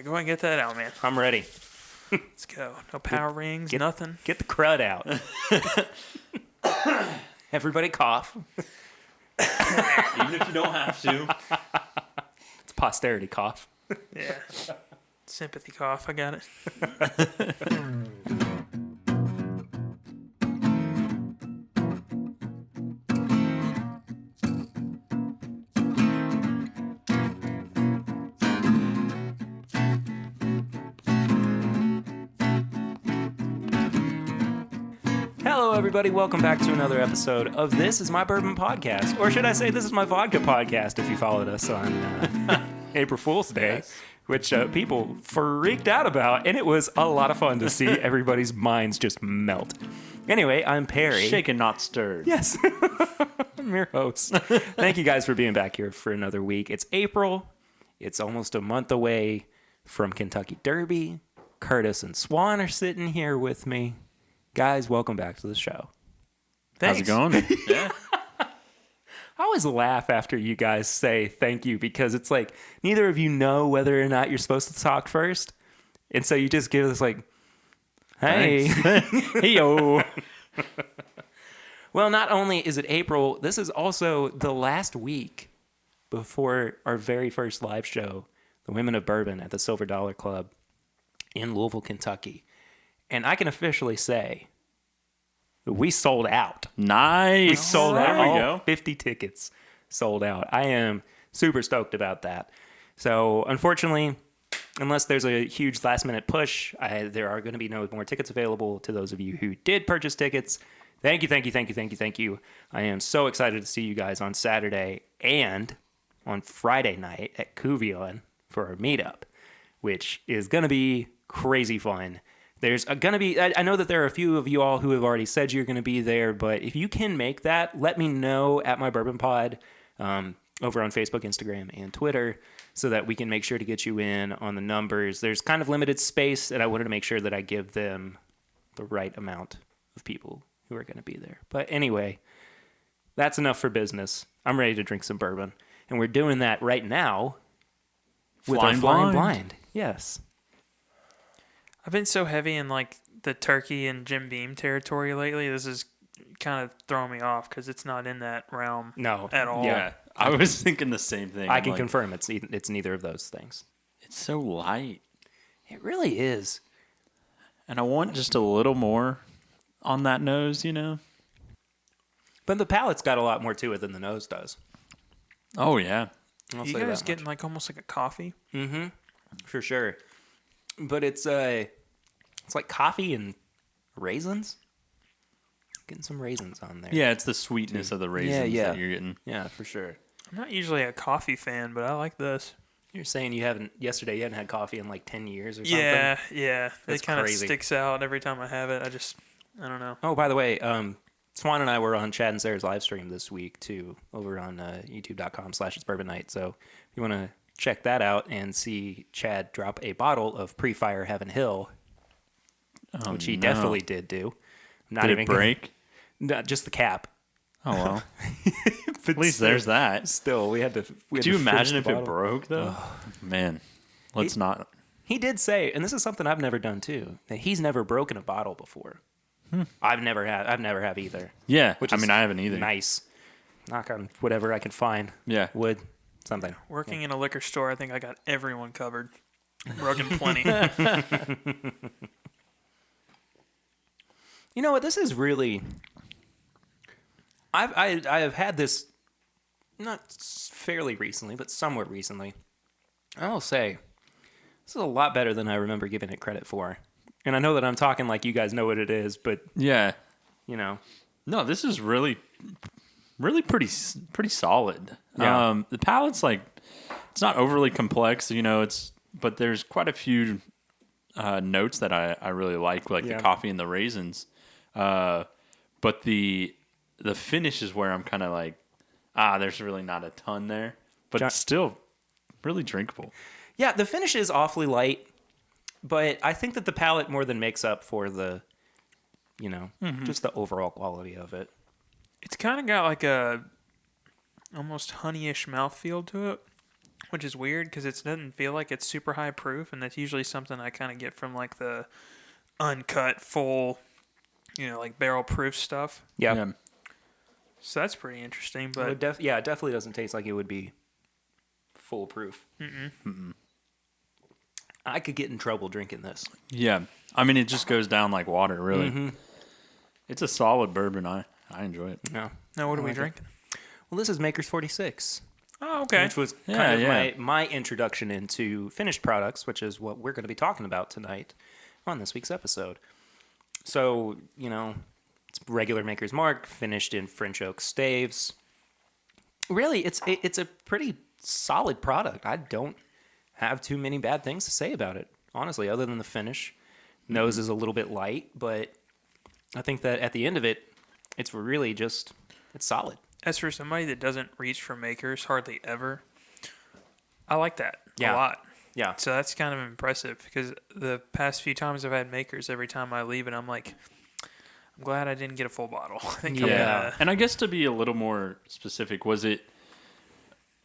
Yeah, go ahead and get that out, man. I'm ready. Let's go. No power rings, nothing. Get the crud out. Everybody cough. Even if you don't have to. It's posterity cough. Yeah. Sympathy cough. I got it. Hello, everybody. Welcome back to another episode of This Is My Bourbon Podcast. Or should I say, This Is My Vodka Podcast, if you followed us on April Fool's Day, yes. Which people freaked out about. And it was a lot of fun to see everybody's minds just melt. Anyway, I'm Perry. Shaken, not stirred. Yes. I'm your host. Thank you guys for being back here for another week. It's April. It's almost a month away from Kentucky Derby. Curtis and Swan are sitting here with me. Guys, welcome back to the show. Thanks. How's it going? Yeah. I always laugh after you guys say thank you because it's like neither of you know whether or not you're supposed to talk first. And so you just give us like, hey. Hey-yo. Well, not only is it April, this is also the last week before our very first live show, the Women of Bourbon at the Silver Dollar Club in Louisville, Kentucky. And I can officially say we sold out. Nice. We sold out. There we All go. 50 tickets sold out. I am super stoked about that. So, unfortunately, unless there's a huge last-minute push, there are going to be no more tickets available to those of you who did purchase tickets. Thank you. I am so excited to see you guys on Saturday and on Friday night at Cuvion for our meetup, which is going to be crazy fun. There's going to be, I know that there are a few of you all who have already said you're going to be there, but if you can make that, let me know at my Bourbon Pod over on Facebook, Instagram, and Twitter so that we can make sure to get you in on the numbers. There's kind of limited space, and I wanted to make sure that I give them the right amount of people who are going to be there. But anyway, that's enough for business. I'm ready to drink some bourbon, and we're doing that right now with our Flying Blind. Yes. I've been so heavy in like the turkey and Jim Beam territory lately. This is kind of throwing me off because it's not in that realm at all. Yeah, I was thinking the same thing. I can confirm it's neither of those things. It's so light. It really is. And I want just a little more on that nose, you know? But the palate's got a lot more to it than the nose does. Oh, yeah. You guys getting like almost like a coffee? Mm-hmm. For sure. But it's like coffee and raisins. Getting some raisins on there. Yeah, it's the sweetness of the raisins that you're getting. Yeah, for sure. I'm not usually a coffee fan, but I like this. You're saying yesterday you hadn't had coffee in like 10 years or something? Yeah. That's it kind of crazy. sticks out every time I have it. I don't know. Oh, by the way, Swan and I were on Chad and Sarah's live stream this week too, over on youtube.com/itsbourbonnight. So if you want to check that out and see Chad drop a bottle of Pre-Fire Heaven Hill, which he definitely did do. Did it break? Not just the cap. Oh, well. At least there's that. Still, we had to. Could you imagine if it broke, though? Oh. Man, let's not. He did say, and this is something I've never done too, that he's never broken a bottle before. I've never have either. Yeah, I haven't either. Nice. Knock on whatever I can find. Yeah. Wood. Something. Working in a liquor store, I think I got everyone covered. Broken plenty. You know what? This is really. I have had this, not fairly recently, but somewhat recently. I will say, this is a lot better than I remember giving it credit for. And I know that I'm talking like you guys know what it is, but yeah, you know, no, this is really pretty solid. Yeah. The palate's like, it's not overly complex, you know, but there's quite a few notes that I really like the coffee and the raisins. But the finish is where I'm kind of like, there's really not a ton there, but it's still really drinkable. Yeah, the finish is awfully light, but I think that the palate more than makes up for the, just the overall quality of it. It's kind of got like a almost honeyish mouthfeel to it. which is weird because it doesn't feel like it's super high proof, and that's usually something I kind of get from like the uncut full, like barrel proof stuff. Yeah. So that's pretty interesting, but It definitely doesn't taste like it would be foolproof. I could get in trouble drinking this. Yeah. I mean, it just goes down like water, really. Mm-hmm. It's a solid bourbon. I enjoy it. Yeah. Now, what are we drinking? Well, this is Maker's 46. Oh, okay. Which was kind of my introduction into finished products, which is what we're going to be talking about tonight on this week's episode. So, it's regular Maker's Mark, finished in French oak staves. Really, it's a pretty solid product. I don't have too many bad things to say about it, honestly, other than the finish. Nose is a little bit light, but I think that at the end of it, it's really it's solid. As for somebody that doesn't reach for Makers hardly ever, I like that a lot. Yeah. So that's kind of impressive because the past few times I've had Makers, every time I leave it, I'm like, I'm glad I didn't get a full bottle. I think And I guess to be a little more specific, was it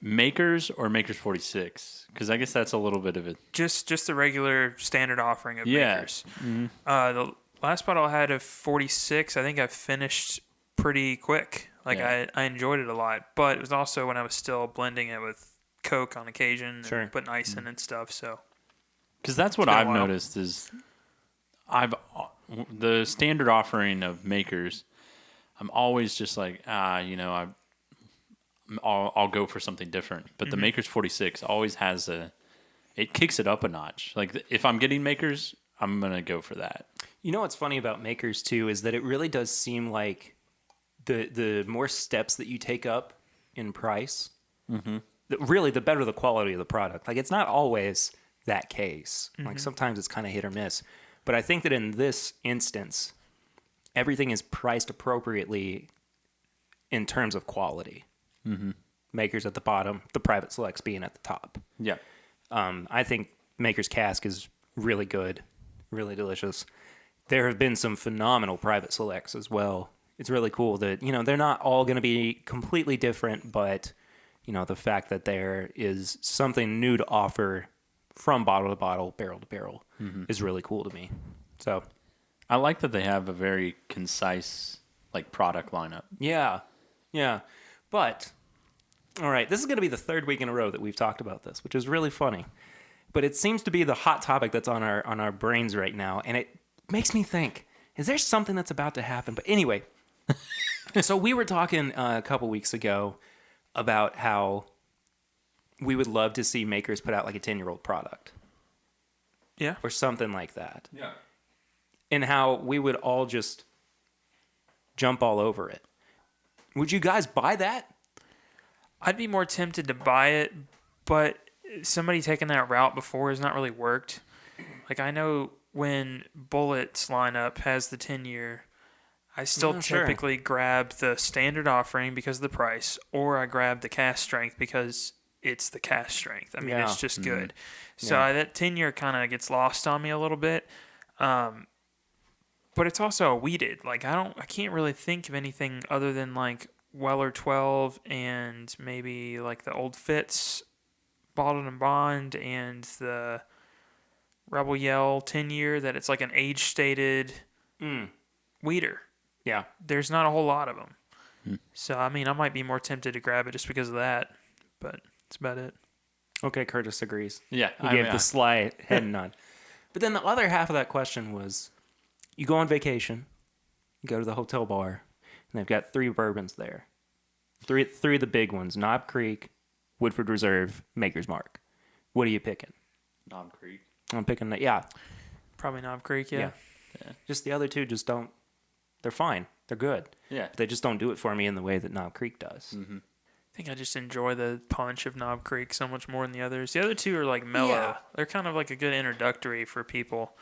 Makers or Makers 46? Because I guess that's a little bit of it. Just the regular standard offering of Makers. Mm-hmm. The last bottle I had of 46, I think I finished pretty quick. Like I enjoyed it a lot, but it was also when I was still blending it with Coke on occasion, and putting ice in and stuff. So, because that's what I've noticed is the standard offering of Makers. I'm always just like I'll go for something different. But the Makers 46 always has it kicks it up a notch. Like if I'm getting Makers, I'm gonna go for that. You know what's funny about Makers too is that it really does seem like the more steps that you take up in price, really the better the quality of the product. Like it's not always that case. Like sometimes it's kind of hit or miss. But I think that in this instance, everything is priced appropriately in terms of quality. Makers at the bottom, the private selects being at the top. Yeah. I think Maker's Cask is really good, really delicious. There have been some phenomenal private selects as well. It's really cool that, they're not all going to be completely different, but, the fact that there is something new to offer from bottle to bottle, barrel to barrel is really cool to me. So I like that they have a very concise, product lineup. Yeah. Yeah. But, all right, this is going to be the third week in a row that we've talked about this, which is really funny. But it seems to be the hot topic that's on our brains right now, and it makes me think, is there something that's about to happen? But anyway, so we were talking a couple weeks ago about how we would love to see Makers put out like a 10-year-old product. Yeah. Or something like that. Yeah. And how we would all just jump all over it. Would you guys buy that? I'd be more tempted to buy it, but somebody taking that route before has not really worked. Like I know when Bullet's lineup has the 10-year, I still typically grab the standard offering because of the price, or I grab the cast strength because it's the cast strength. I mean, it's just good. So that 10-year kind of gets lost on me a little bit. But it's also a weeded. Like I can't really think of anything other than like Weller 12 and maybe like the Old Fitz Bottled and Bond and the Rebel Yell 10-year that it's like an age-stated weeder. Yeah. There's not a whole lot of them. So, I mean, I might be more tempted to grab it just because of that, but that's about it. Okay, Curtis agrees. Yeah. He gave the sly head nod. But then the other half of that question was, you go on vacation, you go to the hotel bar, and they've got 3 bourbons there. Three of the big ones, Knob Creek, Woodford Reserve, Maker's Mark. What are you picking? Knob Creek. I'm picking that, yeah. Probably Knob Creek, yeah. Just the other two just don't, they're fine. They're good. Yeah. They just don't do it for me in the way that Knob Creek does. I think I just enjoy the punch of Knob Creek so much more than the others. The other two are like mellow. Yeah. They're kind of like a good introductory for people.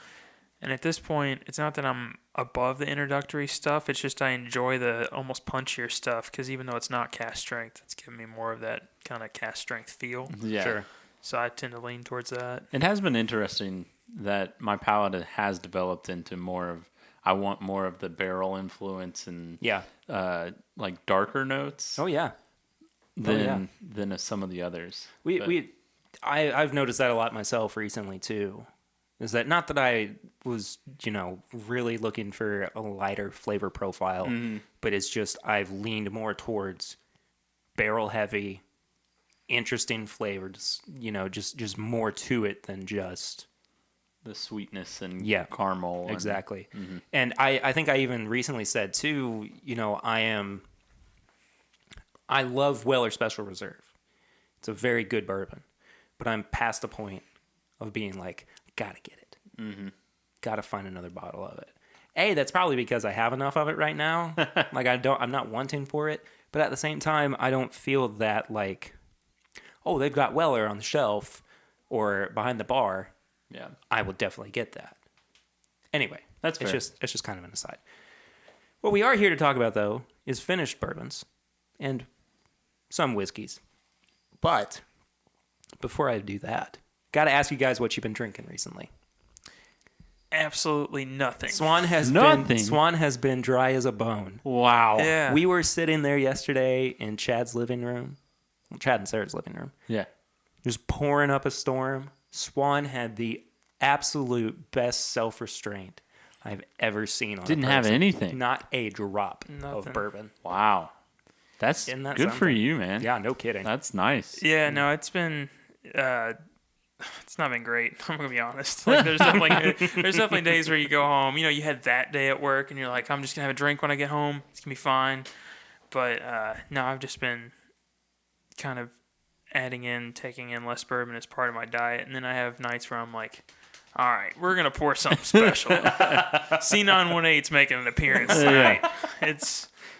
And at this point, it's not that I'm above the introductory stuff. It's just I enjoy the almost punchier stuff because even though it's not cast strength, it's giving me more of that kind of cast strength feel. Yeah. Sure. So I tend to lean towards that. It has been interesting that my palate has developed into more of, I want more of the barrel influence and like darker notes. Oh, yeah. Than some of the others. We I've noticed that a lot myself recently too. Is that not that I was, really looking for a lighter flavor profile, but it's just I've leaned more towards barrel heavy, interesting flavors, just more to it than just the sweetness and Yeah, caramel. exactly. And I think I even recently said too, I love Weller Special Reserve. It's a very good bourbon, but I'm past the point of being like, gotta get it. Gotta find another bottle of it. That's probably because I have enough of it right now. I'm not wanting for it, but at the same time, I don't feel that like, oh, they've got Weller on the shelf or behind the bar. Yeah. I will definitely get that. Anyway, That's fair. It's just kind of an aside. What we are here to talk about, though, is finished bourbons and some whiskeys. But before I do that, got to ask you guys what you've been drinking recently. Absolutely nothing. Swan has been dry as a bone. Wow. Yeah. We were sitting there yesterday in Chad and Sarah's living room, Yeah. just pouring up a storm. Swan had the absolute best self-restraint I've ever seen on Didn't a have person. anything. Not a drop of Nothing. bourbon. Wow. That's Isn't that good for something? you, man. Yeah, no kidding. That's nice. Yeah, no, it's been it's not been great. I'm gonna be honest. Like, there's definitely days where you go home. You had that day at work, and you're like, I'm just gonna have a drink when I get home. It's gonna be fine. But no, I've just been kind of taking in less bourbon as part of my diet, and then I have nights where I'm like, all right, we're gonna pour something special. C918's making an appearance tonight.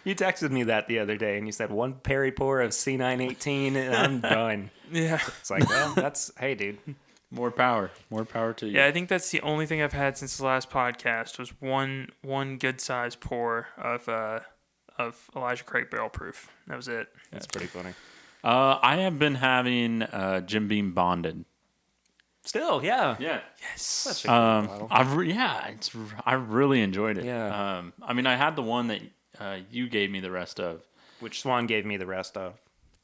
You texted me that the other day, and you said one Perry pour of C918, and I'm done. Yeah. It's like, well, hey, dude. More power to you. Yeah, I think that's the only thing I've had since the last podcast was one good size pour of Elijah Craig Barrel Proof. That was it. That's pretty funny. I have been having Jim Beam Bonded. Still, yeah. Yeah. Yes. Such a good bottle. I really enjoyed it. Yeah. I had the one that you gave me the rest of. Which Swan gave me the rest of.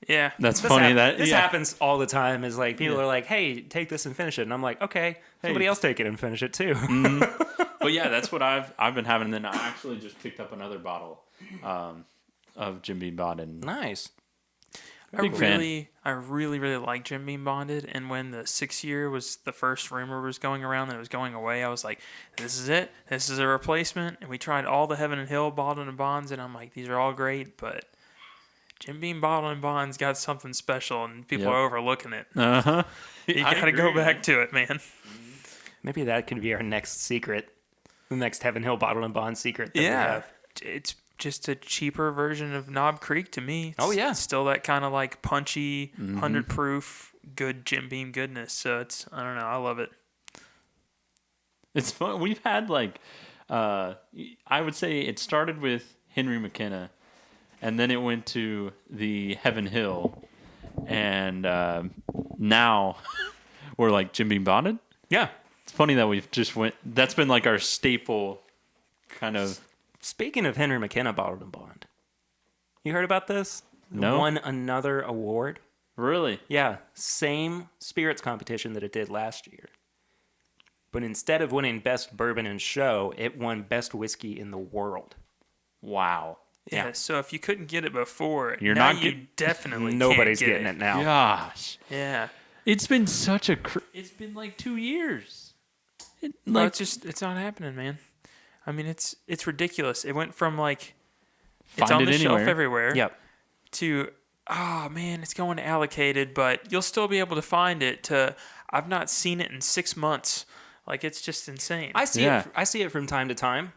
Yeah. That's funny. This happens all the time. Is like people are like, "Hey, take this and finish it," and I'm like, "Okay, somebody else take it and finish it too." But yeah, that's what I've been having. And then I actually just picked up another bottle of Jim Beam Bonded. Nice. I really like Jim Beam Bonded, and when the 6-year was the first rumor was going around that it was going away, I was like, this is it. This is a replacement. And we tried all the Heaven and Hill bottled and bonds, and I'm like, these are all great, but Jim Beam bottled and bonds got something special, and people are overlooking it. Uh-huh. You got to go back to it, man. Maybe that could be our next secret. The next Heaven Hill bottled and bond secret that we have. It's just a cheaper version of Knob Creek to me. Oh, yeah. It's still that kind of like punchy, 100 proof, good Jim Beam goodness. So I don't know. I love it. It's fun. We've had I would say it started with Henry McKenna, and then it went to the Heaven Hill, and now we're like Jim Beam Bonded. Yeah. It's funny that we've just that's been like our staple kind of. Speaking of Henry McKenna bottled and bond, you heard about this? No. Won another award. Really? Yeah, same spirits competition that it did last year. But instead of winning best bourbon and show, it won best whiskey in the world. Wow. Yeah. So if you couldn't get it before, You're now not you definitely Nobody's can't get getting it now. Gosh. Yeah. It's been such it's been like 2 years. No, it's not happening, man. I mean, it's ridiculous. It went from like it's on the shelf everywhere. Yep. To oh man, it's going to allocated, but you'll still be able to find it. To I've not seen it in 6 months. Like it's just insane. I see it from time to time,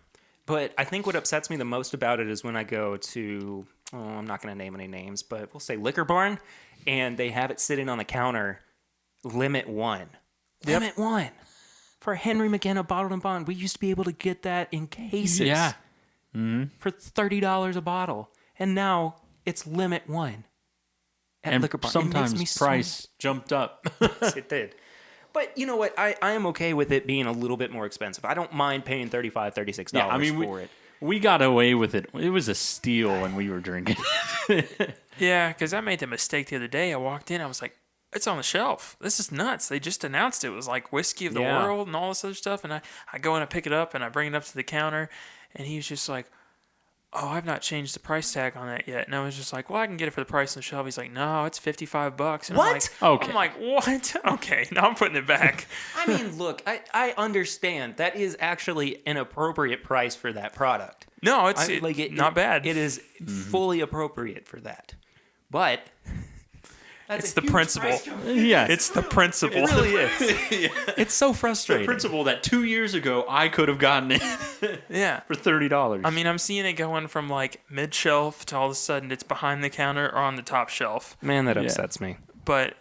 but I think what upsets me the most about it is when I go to I'm not going to name any names, but we'll say Liquor Barn, and they have it sitting on the counter, limit 1. Yep. Limit 1. For Henry McKenna bottled and bond, we used to be able to get that in cases for $30 a bottle. And now it's limit 1 at And Liquor Barn. sometimes price jumped up. Yes, it did. But you know what? I am okay with it being a little bit more expensive. I don't mind paying $35, $36 for it. We got away with it. It was a steal when we were drinking. Yeah, because I made the mistake the other day. I walked in, I was like, it's on the shelf. This is nuts. They just announced it was like whiskey of the world and all this other stuff. And I go and I pick it up and I bring it up to the counter, and he was just like, oh, I've not changed the price tag on that yet. And I was just like, well, I can get it for the price on the shelf. He's like, no, it's $55. And What? Okay. I'm like, what? Okay, now I'm putting it back. I mean, look, I understand. That is actually an appropriate price for that product. No, it's not bad. It is fully appropriate for that. But It's the principle. Yes. It's the principle. it really is. It's so frustrating. the principle that 2 years ago I could have gotten it Yeah. for $30. I mean, I'm seeing it going from like mid shelf to all of a sudden it's behind the counter or on the top shelf. Man, that upsets me. But,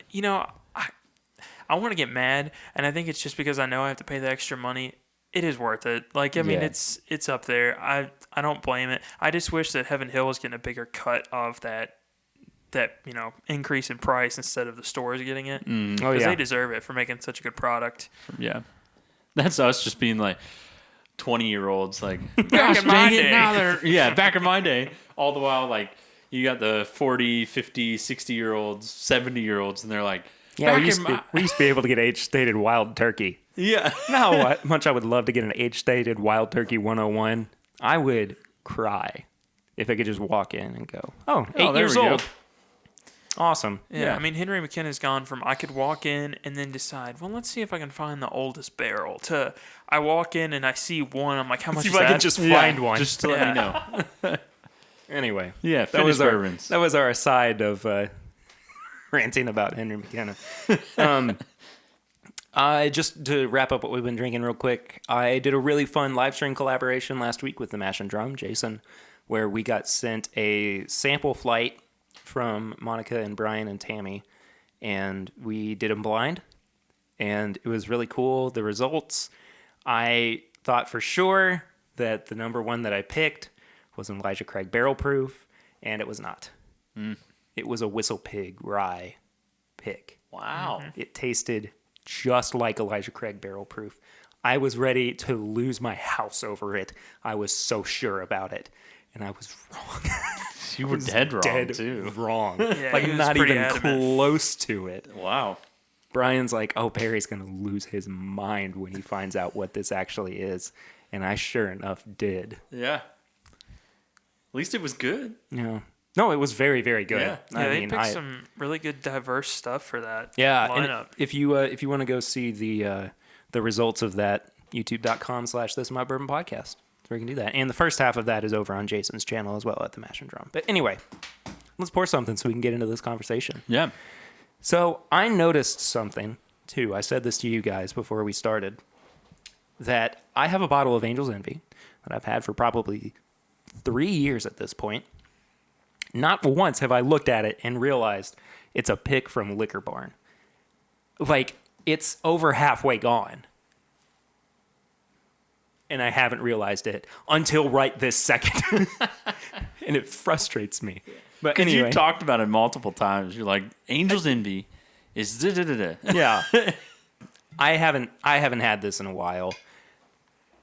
I want to get mad, and I think it's just because I know I have to pay the extra money. It is worth it. Like, I mean, it's up there. I don't blame it. I just wish that Heaven Hill was getting a bigger cut of that increase in price instead of the stores getting it. Because they deserve it for making such a good product. Yeah. That's us just being like 20-year-olds, like, Back in my day. Back in my day. All the while, like, you got the 40, 50, 60-year-olds, 70-year-olds, and they're like, Yeah, we used to be able to get age-stated wild turkey. yeah. You know how much I would love to get an age-stated wild turkey 101? I would cry if I could just walk in and go, oh, 8 there years we go. old. Awesome. Yeah, I mean, Henry McKenna's gone from I could walk in and then decide, well, let's see if I can find the oldest barrel, to I walk in and I see one. I'm like, how much See is if I that? can just find one. Just to let me know. Anyway. Yeah, that was bourbons. That was our aside of ranting about Henry McKenna. Just to wrap up what we've been drinking real quick, I did a really fun live stream collaboration last week with the Mash and Drum, Jason, where we got sent a sample flight from Monica and Brian and Tammy, and we did them blind, and it was really cool. The results, I thought for sure that the number one that I picked was an Elijah Craig Barrel Proof, and it was not. It was a Whistle Pig Rye pick. Wow. It tasted just like Elijah Craig Barrel Proof. I was ready to lose my house over it. I was so sure about it, and I was wrong. You were dead wrong, too. Wrong. Yeah, Like, he was not pretty even adamant. close to it. Wow. Brian's like, oh, Perry's going to lose his mind when he finds out what this actually is. And I sure enough did. Yeah. At least it was good. Yeah. No, it was very, very good. Yeah. Yeah, they picked some really good diverse stuff for that lineup. And if you want to go see the results of that, youtube.com/thismybourbon podcast. So we can do that. And the first half of that is over on Jason's channel as well at the Mash and Drum. But anyway, let's pour something so we can get into this conversation. Yeah. So I noticed something, too. I said this to you guys before we started, that I have a bottle of Angel's Envy that I've had for probably 3 years at this point. Not once have I looked at it and realized it's a pick from Liquor Barn. Like, it's over halfway gone. And I haven't realized it until right this second. And it frustrates me. But Because anyway. you talked about it multiple times. You're like, Angel's Envy is da-da-da-da. Yeah. I haven't had this in a while.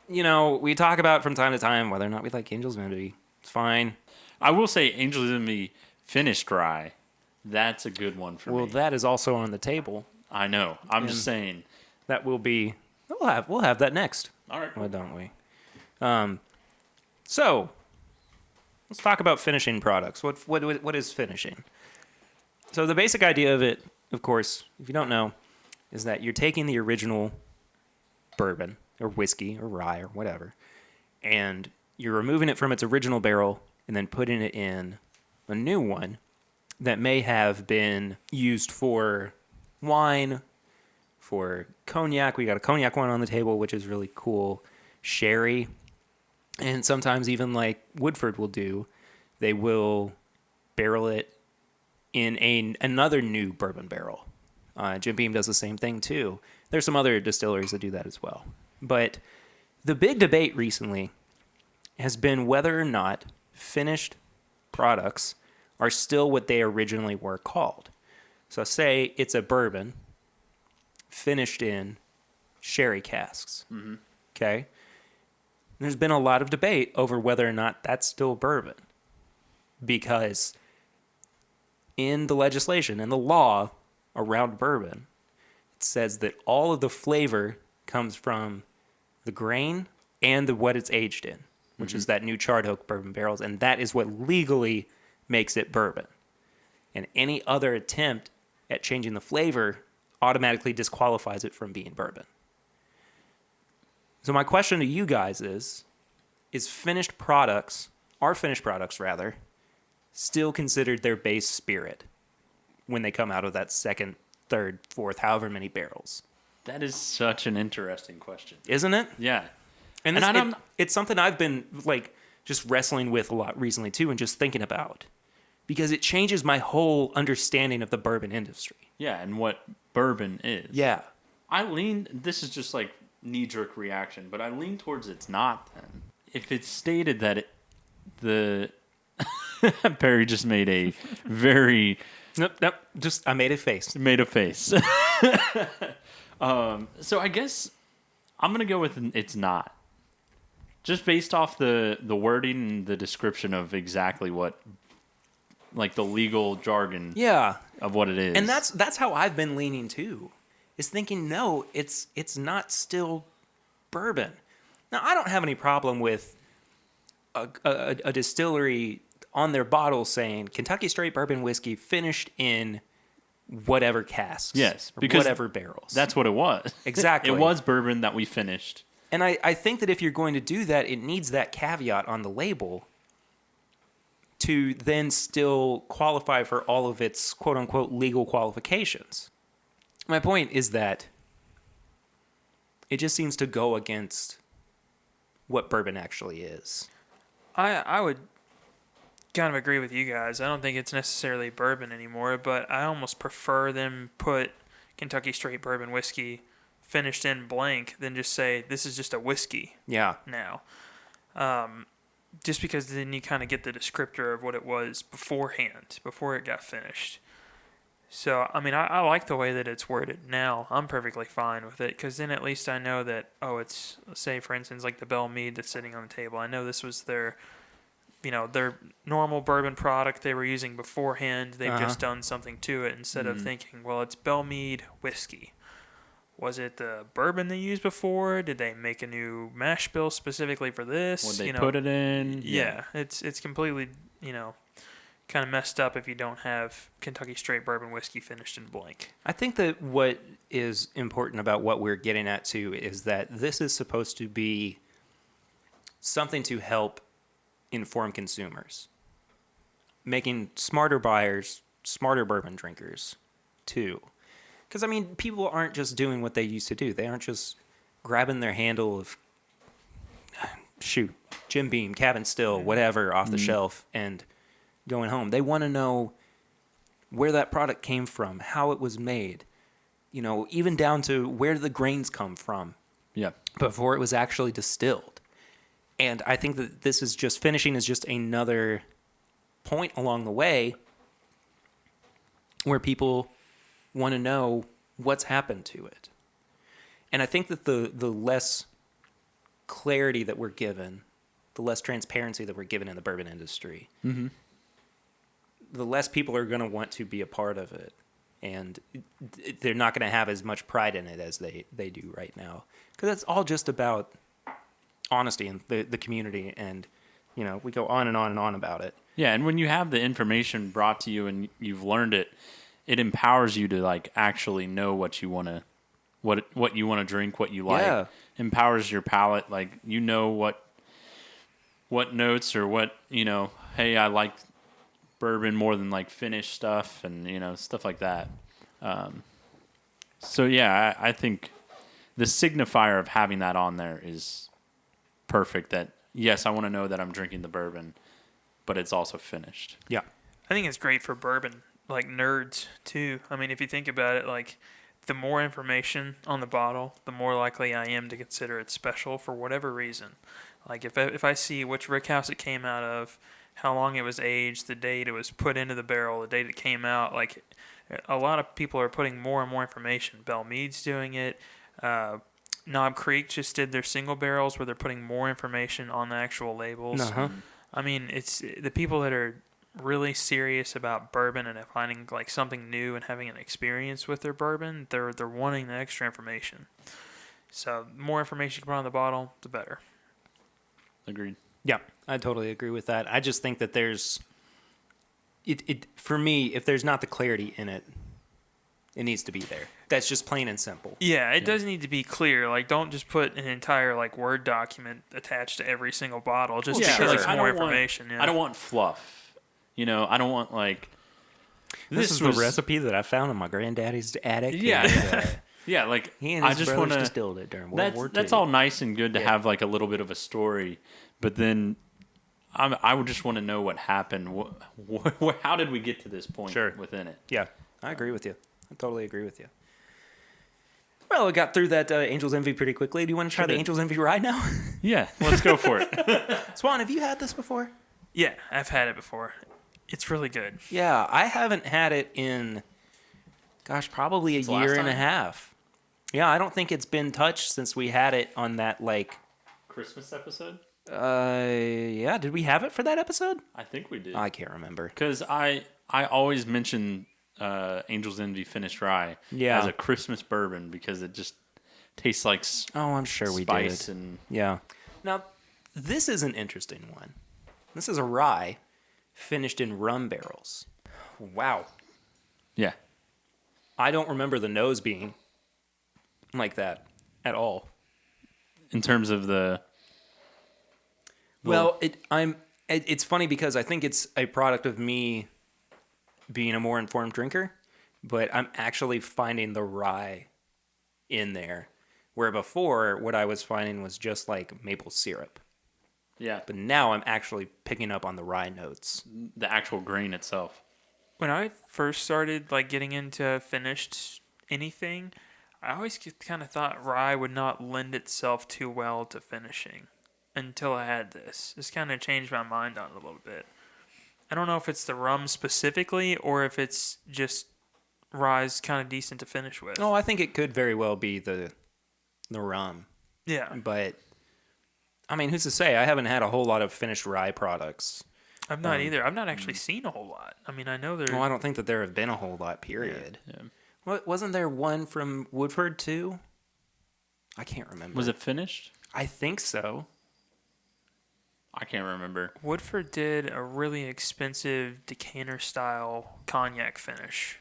You know, we talk about from time to time whether or not we like Angel's Envy. It's fine. I will say Angel's Envy finished dry. That's a good one for Well, me. that is also on the table. I know. I'm just saying. That will be. We'll have that next. All right. Why don't we? So let's talk about finishing products. What is finishing? So the basic idea of it, of course, if you don't know, is that you're taking the original bourbon or whiskey or rye or whatever, and you're removing it from its original barrel and then putting it in a new one that may have been used for wine, for cognac. We got a cognac one on the table, which is really cool. Sherry, and sometimes even like Woodford will do, they will barrel it in another new bourbon barrel. Jim Beam does the same thing too. There's some other distilleries that do that as well. But the big debate recently has been whether or not finished products are still what they originally were called. So say it's a bourbon finished in sherry casks. Mm-hmm. Okay? There's been a lot of debate over whether or not that's still bourbon. Because in the legislation, in the law, around bourbon, it says that all of the flavor comes from the grain and what it's aged in, which is that new charred oak bourbon barrels, and that is what legally makes it bourbon. And any other attempt at changing the flavor automatically disqualifies it from being bourbon. So my question to you guys is finished products, still considered their base spirit when they come out of that second, third, fourth, however many barrels? That is such an interesting question. Isn't it? Yeah. And it's something I've been like just wrestling with a lot recently too, and just thinking about, because it changes my whole understanding of the bourbon industry. Yeah, and what bourbon is. Yeah. This is just like knee-jerk reaction, but I lean towards it's not then. If it's stated that Perry just made a very... Nope. Just, I made a face. So I guess I'm going to go with it's not. Just based off the wording and the description of exactly what, like the legal jargon of what it is. And that's how I've been leaning too, is thinking, no, it's not still bourbon. Now, I don't have any problem with a distillery on their bottle saying Kentucky Straight Bourbon Whiskey finished in whatever casks. Yes, because whatever barrels. That's what it was. Exactly. It was bourbon that we finished. And I think that if you're going to do that, it needs that caveat on the label to then still qualify for all of its quote-unquote legal qualifications. My point is that it just seems to go against what bourbon actually is. I would kind of agree with you guys. I don't think it's necessarily bourbon anymore, but I almost prefer them put Kentucky Straight Bourbon Whiskey finished in blank than just say this is just a whiskey. Yeah. Now, just because then you kind of get the descriptor of what it was beforehand, before it got finished. So, I mean, I like the way that it's worded now. I'm perfectly fine with it, because then at least I know that, it's, say, for instance, like the Bell Mead that's sitting on the table. I know this was their normal bourbon product they were using beforehand. They've just done something to it instead of thinking, well, it's Bell Mead whiskey. Was it the bourbon they used before? Did they make a new mash bill specifically for this? Would they put it in? Yeah, it's completely, kind of messed up if you don't have Kentucky Straight Bourbon Whiskey finished in blank. I think that what is important about what we're getting at too is that this is supposed to be something to help inform consumers, making smarter buyers, smarter bourbon drinkers too. Because, I mean, people aren't just doing what they used to do. They aren't just grabbing their handle of, Jim Beam, Cabin Still, whatever, off the shelf and going home. They want to know where that product came from, how it was made, even down to where the grains come from before it was actually distilled. And I think that this is just, finishing is just another point along the way where people want to know what's happened to it. And I think that the less clarity that we're given, the less transparency that we're given in the bourbon industry, the less people are going to want to be a part of it. And they're not going to have as much pride in it as they do right now. Because it's all just about honesty in the community. And, we go on and on and on about it. Yeah, and when you have the information brought to you and you've learned it, it empowers you to like actually know what you want to drink, what you like. Yeah. Empowers your palate, like what notes or what, hey, I like bourbon more than like finished stuff and stuff like that. So yeah, I think the signifier of having that on there is perfect. That yes, I want to know that I'm drinking the bourbon, but it's also finished. Yeah. I think it's great for bourbon, like nerds too. I mean, if you think about it, like the more information on the bottle, the more likely I am to consider it special for whatever reason. Like if I see which rickhouse it came out of, how long it was aged, the date it was put into the barrel, the date it came out, like a lot of people are putting more and more information. Bell Mead's doing it. Knob Creek just did their single barrels where they're putting more information on the actual labels. I mean, it's the people that are really serious about bourbon and finding like something new and having an experience with their bourbon, they're wanting the extra information. So the more information you can put on the bottle, the better. Agreed. Yeah, I totally agree with that. I just think that there's it for me, if there's not the clarity in it, it needs to be there. That's just plain and simple. Yeah, it does need to be clear. Like, don't just put an entire like Word document attached to every single bottle just because it's more information. I don't want fluff. I don't want like. This is the recipe that I found in my granddaddy's attic. Yeah, and, yeah. Like he and his I just brothers want to distilled it during World War II. That's all nice and good to have like a little bit of a story, but then I would just want to know what happened. How did we get to this point within it? Yeah, I agree with you. I totally agree with you. Well, we got through that Angel's Envy pretty quickly. Do you want to try the Angel's Envy rye now? Yeah, let's go for it. Swan, have you had this before? Yeah, I've had it before. It's really good. Yeah, I haven't had it in, probably a year and a half. Yeah, I don't think it's been touched since we had it on that, like... Christmas episode? Yeah. Did we have it for that episode? I think we did. I can't remember. Because I always mention Angel's Envy Finished Rye as a Christmas bourbon because it just tastes like I'm sure we did. And yeah. Now, this is an interesting one. This is a rye finished in rum barrels. Wow. Yeah. I don't remember the nose being like that at all. In terms of the... Well, it's funny because I think it's a product of me being a more informed drinker, but I'm actually finding the rye in there, where before what I was finding was just like maple syrup. Yeah. But now I'm actually picking up on the rye notes. The actual grain itself. When I first started like getting into finished anything, I always kind of thought rye would not lend itself too well to finishing until I had this. This kind of changed my mind on it a little bit. I don't know if it's the rum specifically or if it's just rye's kind of decent to finish with. Oh, I think it could very well be the rum. Yeah. But, I mean, who's to say? I haven't had a whole lot of finished rye products. I've not either. I've not actually seen a whole lot. I mean, I know there... Well, I don't think that there have been a whole lot, period. Yeah. Wasn't there one from Woodford, too? I can't remember. Was it finished? I think so. I can't remember. Woodford did a really expensive decanter-style cognac finish.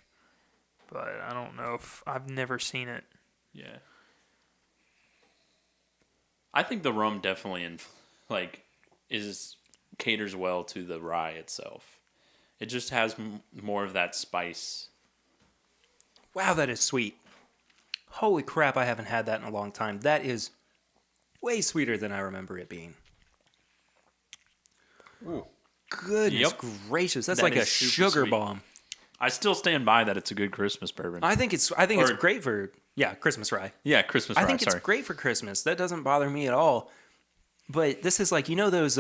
But I don't know if... I've never seen it. Yeah. I think the rum definitely caters well to the rye itself. It just has more of that spice. Wow, that is sweet. Holy crap, I haven't had that in a long time. That is way sweeter than I remember it being. Ooh. Goodness gracious, that's like a sugar bomb. I still stand by that it's a good Christmas bourbon. I think it's great for Christmas rye. Yeah, Christmas rye. I think it's great for Christmas. That doesn't bother me at all. But this is like, you know those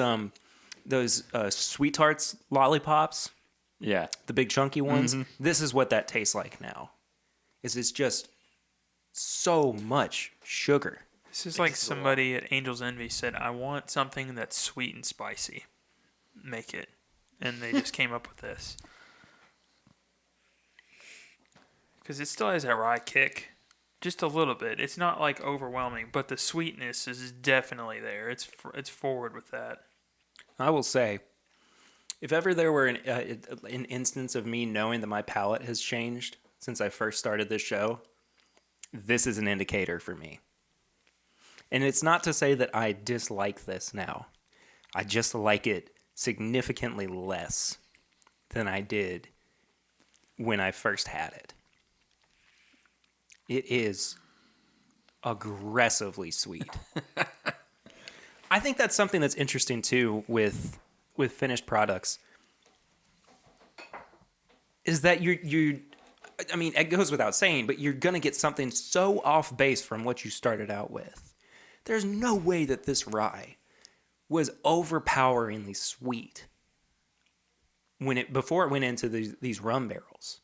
Sweet Tarts lollipops? Yeah. The big chunky ones? Mm-hmm. This is what that tastes like now. It's just so much sugar. This is like somebody at Angel's Envy said, I want something that's sweet and spicy. Make it. And they just came up with this. Because it still has that rye kick. Just a little bit. It's not like overwhelming, but the sweetness is definitely there. It's forward with that. I will say, if ever there were an instance of me knowing that my palate has changed since I first started this show, this is an indicator for me. And it's not to say that I dislike this now. I just like it significantly less than I did when I first had it. It is aggressively sweet. I think that's something that's interesting too with finished products. Is that you I mean, it goes without saying, but you're going to get something so off base from what you started out with. There's no way that this rye was overpoweringly sweet before it went into these rum barrels.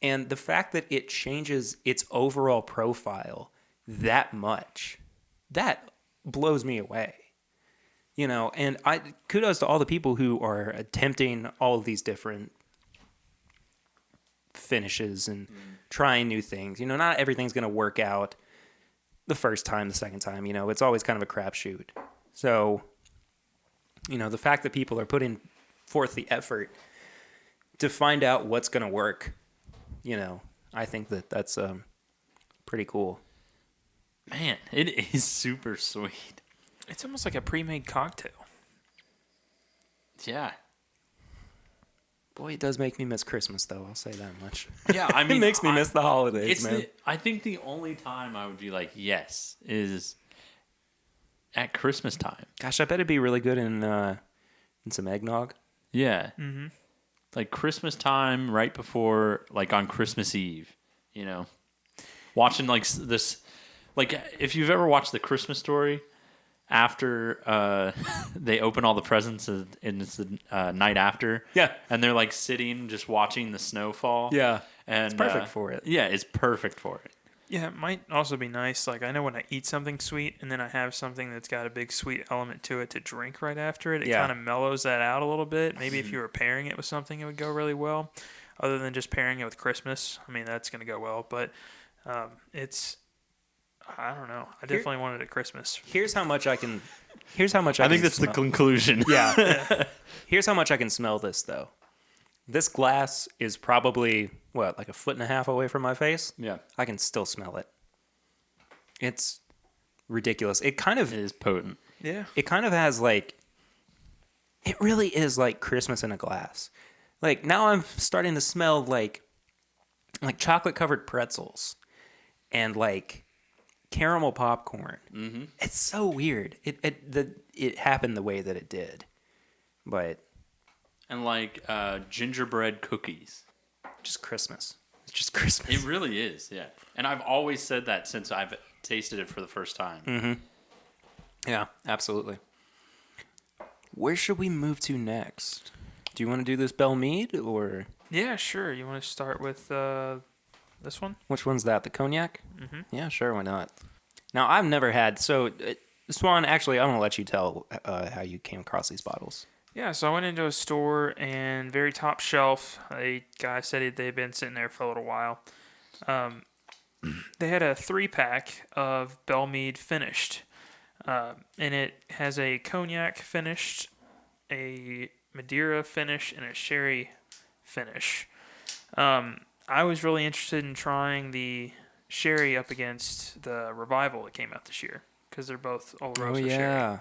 And the fact that it changes its overall profile that much, that blows me away. And kudos to all the people who are attempting all of these different finishes and trying new things. Not everything's going to work out the first time, the second time. It's always kind of a crapshoot. So, the fact that people are putting forth the effort to find out what's going to work, I think that's pretty cool. Man, it is super sweet. It's almost like a pre-made cocktail. Yeah. Boy, it does make me miss Christmas, though. I'll say that much. Yeah, I mean, it makes me miss the holidays, man. I think the only time I would be like, yes, is at Christmas time. Gosh, I bet it'd be really good in some eggnog. Yeah. Mm-hmm. Like Christmas time, right before, like on Christmas Eve, watching like this, like if you've ever watched The Christmas Story, after they open all the presents and it's the night after. Yeah. And they're like sitting just watching the snow fall. Yeah. And it's perfect for it. Yeah, it's perfect for it. Yeah, it might also be nice. Like, I know when I eat something sweet and then I have something that's got a big sweet element to it to drink right after it, it kind of mellows that out a little bit. Maybe if you were pairing it with something, it would go really well. Other than just pairing it with Christmas. I mean, that's going to go well. But I don't know. I definitely want it at Christmas. Here's how much I think that's the conclusion. Yeah. Here's how much I can smell this, though. This glass is probably, like a foot and a half away from my face? Yeah. I can still smell it. It's ridiculous. It is potent. Yeah. It kind of has it really is like Christmas in a glass. Like now I'm starting to smell like chocolate covered pretzels and like caramel popcorn. Mm-hmm. It's so weird. It happened the way that it did, but and gingerbread cookies. Just Christmas. It's just Christmas. It really is, yeah. And I've always said that since I've tasted it for the first time. Mm-hmm. Yeah, absolutely. Where should we move to next? Do you want to do this Belle Meade or? Yeah, sure. You want to start with this one? Which one's that? The cognac? Mm-hmm. Yeah, sure. Why not? Now, I've never had... So, Swan, actually, I'm going to let you tell how you came across these bottles. Yeah, so I went into a store and very top shelf, a guy said they'd been sitting there for a little while. They had a 3-pack of Belle Meade finished. And it has a cognac finished, a Madeira finish, and a sherry finish. I was really interested in trying the sherry up against the Revival that came out this year because they're both Oloroso sherry.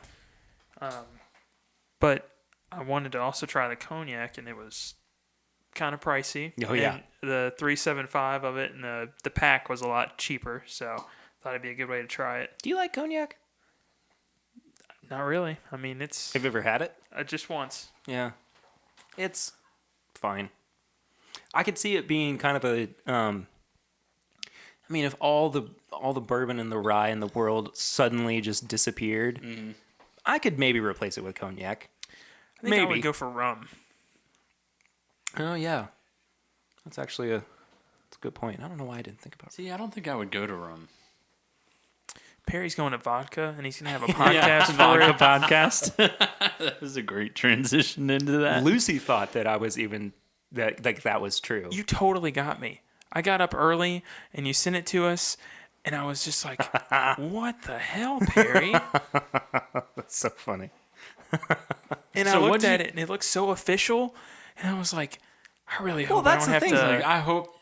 But I wanted to also try the cognac, and it was kind of pricey. Oh, yeah. And the 375 of it, and the pack was a lot cheaper, so I thought it'd be a good way to try it. Do you like cognac? Not really. I mean, it's... Have you ever had it? Just once. Yeah. It's fine. I could see it being kind of a... I mean, if all the bourbon and the rye in the world suddenly just disappeared, I could maybe replace it with cognac. I think I would go for rum. Oh, yeah. That's actually that's a good point. I don't know why I didn't think about it. See, I don't think I would go to rum. Perry's going to vodka, and he's going to have a podcast for vodka it. podcast. That was a great transition into that. Lucy thought that I was even... that was true. You totally got me. I got up early, and you sent it to us, and I was just like, what the hell, Perry? That's so funny. And I looked at it, and it looked so official, and I was like, I really hope I don't have to... Like, I hope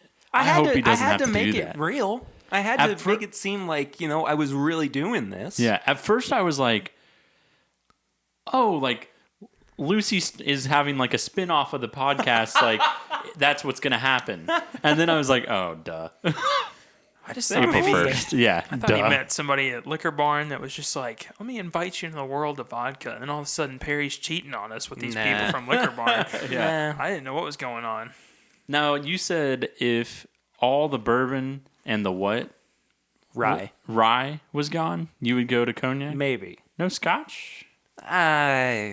he doesn't have to make do it that. real. I had to make it seem like, I was really doing this. Yeah, at first I was like, oh, like, Lucy is having like a spin-off of the podcast, like, that's what's going to happen. And then I was like, oh, duh. I just thought April maybe 1st. Yeah, I thought he met somebody at Liquor Barn that was just like, let me invite you into the world of vodka. And then all of a sudden, Perry's cheating on us with these people from Liquor Barn. Yeah. I didn't know what was going on. Now, you said if all the bourbon and the what? Rye was gone, you would go to cognac? Maybe. No scotch?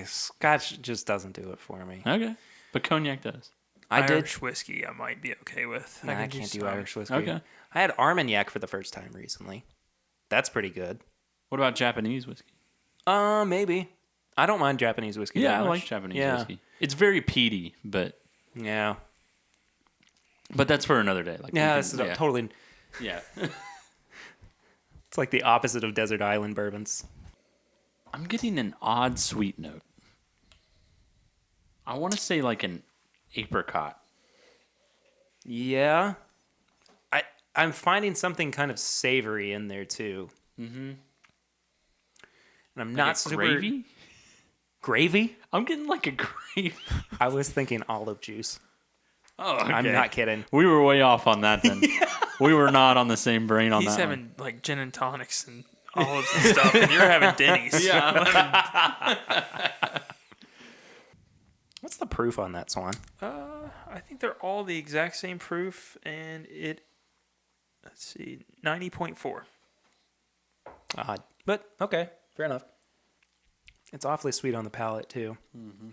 Scotch just doesn't do it for me. Okay. But cognac does. Irish whiskey I might be okay with. I can't do Irish whiskey. Okay. I had Armagnac for the first time recently. That's pretty good. What about Japanese whiskey? Maybe. I don't mind Japanese whiskey. Yeah, that I much. like Japanese whiskey. It's very peaty, but that's for another day. Like that's totally. Yeah. It's like the opposite of desert island bourbons. I'm getting an odd sweet note. I want to say like an apricot. Yeah. I'm finding something kind of savory in there too. Mm-hmm. And I'm not super... Gravy? Gravy? I'm getting like a gravy. I was thinking olive juice. Oh, okay. I'm not kidding. We were way off on that then. We were not on the same brain on that. He's having like gin and tonics and olives and stuff, and you're having Denny's. Yeah. What's the proof on that, Swan? I think they're all the exact same proof, and let's see, 90.4. Odd. But, okay, fair enough. It's awfully sweet on the palate, too. Mm-hmm.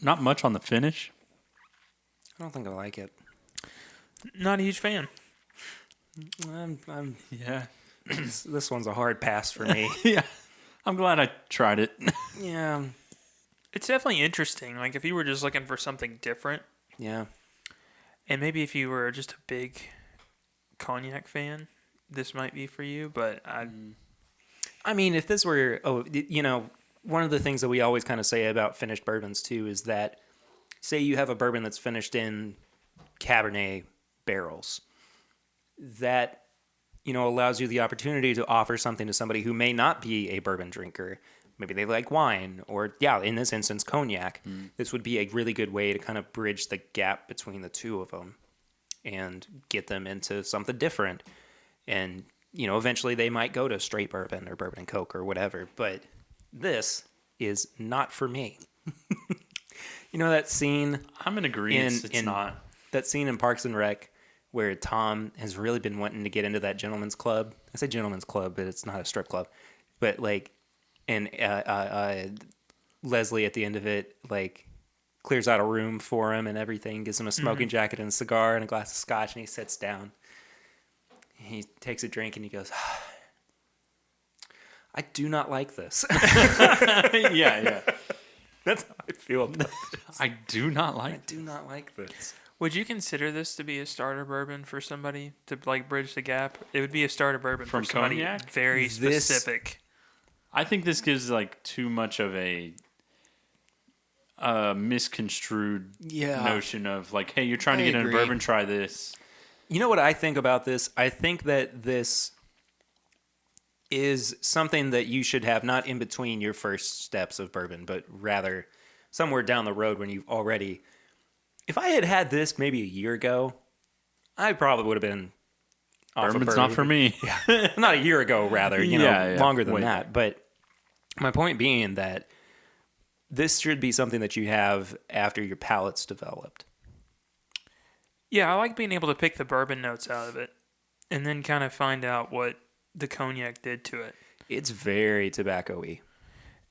Not much on the finish. I don't think I like it. Not a huge fan. Yeah. This one's a hard pass for me. Yeah. I'm glad I tried it. Yeah. It's definitely interesting. Like, if you were just looking for something different. Yeah. And maybe if you were just a big cognac fan, this might be for you. But I mean, if this were, one of the things that we always kind of say about finished bourbons, too, is that, say you have a bourbon that's finished in Cabernet barrels. That, allows you the opportunity to offer something to somebody who may not be a bourbon drinker. Maybe they like wine or, in this instance, cognac. This would be a really good way to kind of bridge the gap between the two of them and get them into something different. And, eventually they might go to straight bourbon or bourbon and Coke or whatever. But this is not for me. That scene? I'm in agreement. It's not. That scene in Parks and Rec where Tom has really been wanting to get into that gentleman's club. I say gentleman's club, but it's not a strip club. But and Leslie at the end of it, clears out a room for him and everything, gives him a smoking jacket and a cigar and a glass of scotch, and he sits down. He takes a drink and he goes, I do not like this. Yeah. That's how I feel. I do not like this. would you consider this to be a starter bourbon for somebody to bridge the gap? It would be a starter bourbon From for somebody cognac? very specific. I think this gives too much of a misconstrued notion of hey, you're trying to get into bourbon, try this. You know what I think about this? I think that this is something that you should have not in between your first steps of bourbon, but rather somewhere down the road when you've already... If I had this maybe a year ago, I probably would have been off Bourbon's of not for me. Yeah. Not a year ago, rather, longer than that. But my point being that this should be something that you have after your palate's developed. Yeah, I like being able to pick the bourbon notes out of it and then kind of find out what the cognac did to it. It's very tobacco-y.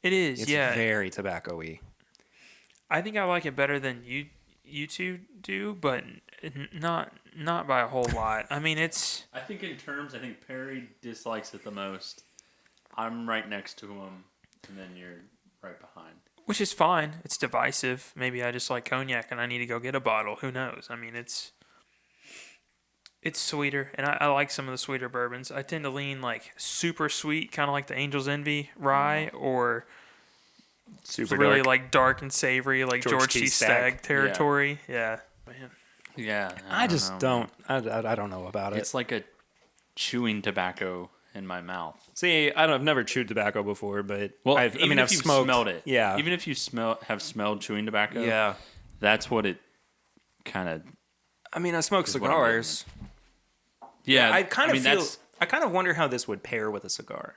It is, it's very tobacco-y. I think I like it better than you two do, but not by a whole lot. I mean, it's... I think in terms, Perry dislikes it the most. I'm right next to him, and then you're right behind. Which is fine. It's divisive. Maybe I just like cognac and I need to go get a bottle. Who knows? I mean, it's sweeter, and I like some of the sweeter bourbons. I tend to lean super sweet, kind of like the Angel's Envy rye, or super really dark. Dark and savory, like George T. Stagg territory. Yeah, man. Yeah, I just don't. I don't know about it. It's like a chewing tobacco in my mouth. See, I've never chewed tobacco before, but I've smoked, smelled it. Yeah, even if you have smelled chewing tobacco. Yeah, that's what it kind of. I smoke cigars. Yeah, I kind of wonder how this would pair with a cigar.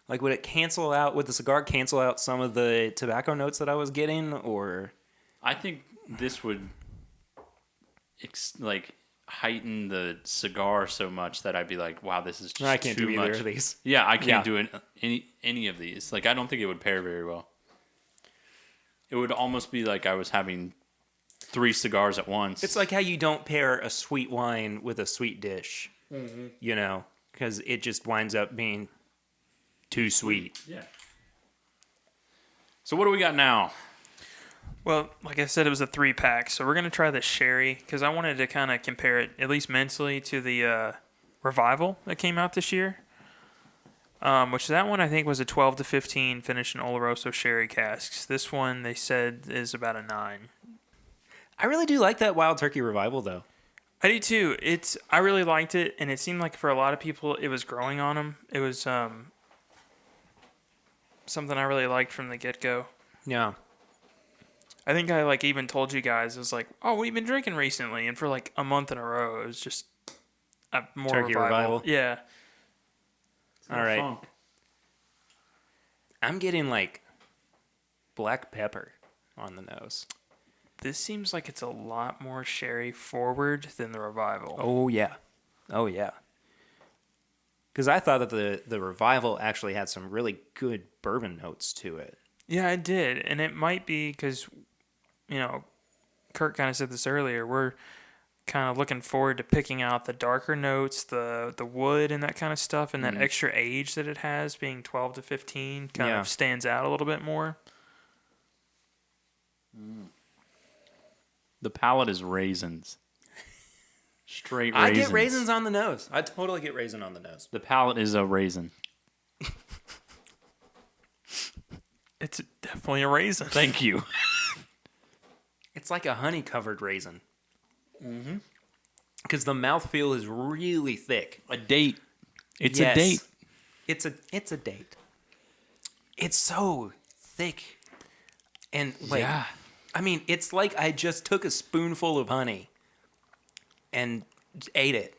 Would it would the cigar cancel out some of the tobacco notes that I was getting, or? I think this would, heighten the cigar so much that I'd be like, wow, this is just too much. I can't do either of these. Yeah, I can't do any of these. I don't think it would pair very well. It would almost be like I was having 3 cigars at once. It's like how you don't pair a sweet wine with a sweet dish, because it just winds up being too sweet. Yeah. So what do we got now? Well, like I said, it was a 3-pack, so we're going to try the sherry because I wanted to kind of compare it, at least mentally, to the Revival that came out this year. Which that one I think was a 12 to 15 finished in Oloroso sherry casks. This one they said is about a 9. I really do like that Wild Turkey Revival, though. I do too. I really liked it, and it seemed like for a lot of people it was growing on them. It was something I really liked from the get-go. Yeah. I think I like even told you guys, it was like, oh, what have you been drinking recently? And for like a month in a row, it was just a more Turkey Revival. Yeah. All right. I'm getting like black pepper on the nose. This seems like it's a lot more sherry forward than the Revival. Oh, yeah. Oh, yeah. Because I thought that the Revival actually had some really good bourbon notes to it. Yeah, I did. And it might be because, Kurt kind of said this earlier. We're kind of looking forward to picking out the darker notes, the wood and that kind of stuff, and that extra age that it has, being 12 to 15, kind of stands out a little bit more. The palate is raisins. Straight raisins. I get raisins on the nose. I totally get raisin on the nose. The palate is a raisin. It's definitely a raisin. Thank you. It's like a honey-covered raisin. Mm-hmm. Because the mouthfeel is really thick. A date. It's a date. It's a date. It's so thick. And yeah. I mean, it's like I just took a spoonful of honey and ate it.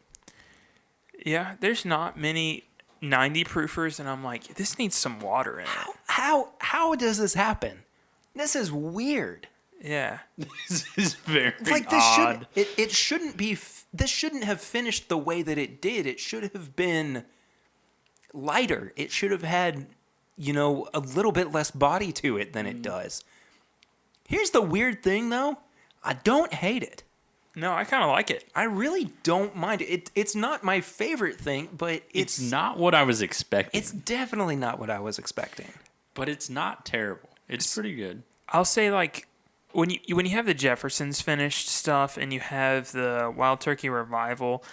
Yeah, there's not many 90 proofers, and I'm like, this needs some water in it. How does this happen? This is weird. Yeah. This is very Like odd. it shouldn't be. This shouldn't have finished the way that it did. It should have been lighter. It should have had, a little bit less body to it than it does. Here's the weird thing, though. I don't hate it. No, I kind of like it. I really don't mind it. It's not my favorite thing, but It's not what I was expecting. It's definitely not what I was expecting. But it's not terrible. It's pretty good. I'll say, like, when you have the Jefferson's finished stuff and you have the Wild Turkey Revival,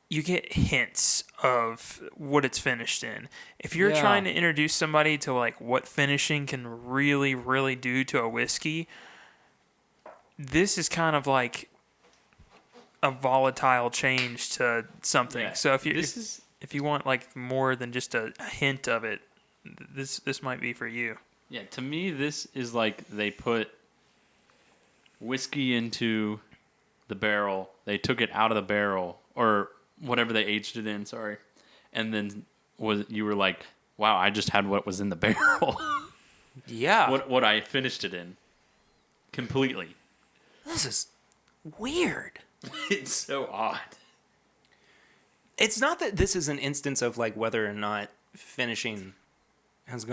you get hints of what it's finished in. If you're trying to introduce somebody to like what finishing can really, really do to a whiskey, this is kind of like a volatile change to something. Yeah. So if you want like more than just a hint of it, this might be for you. Yeah, to me, this is like they put whiskey into the barrel. They took it out of the barrel or whatever they aged it in. Sorry, and then you were like, "Wow, I just had what was in the barrel." Yeah. What I finished it in, completely. This is weird. It's so odd. It's not that this is an instance of like whether or not finishing has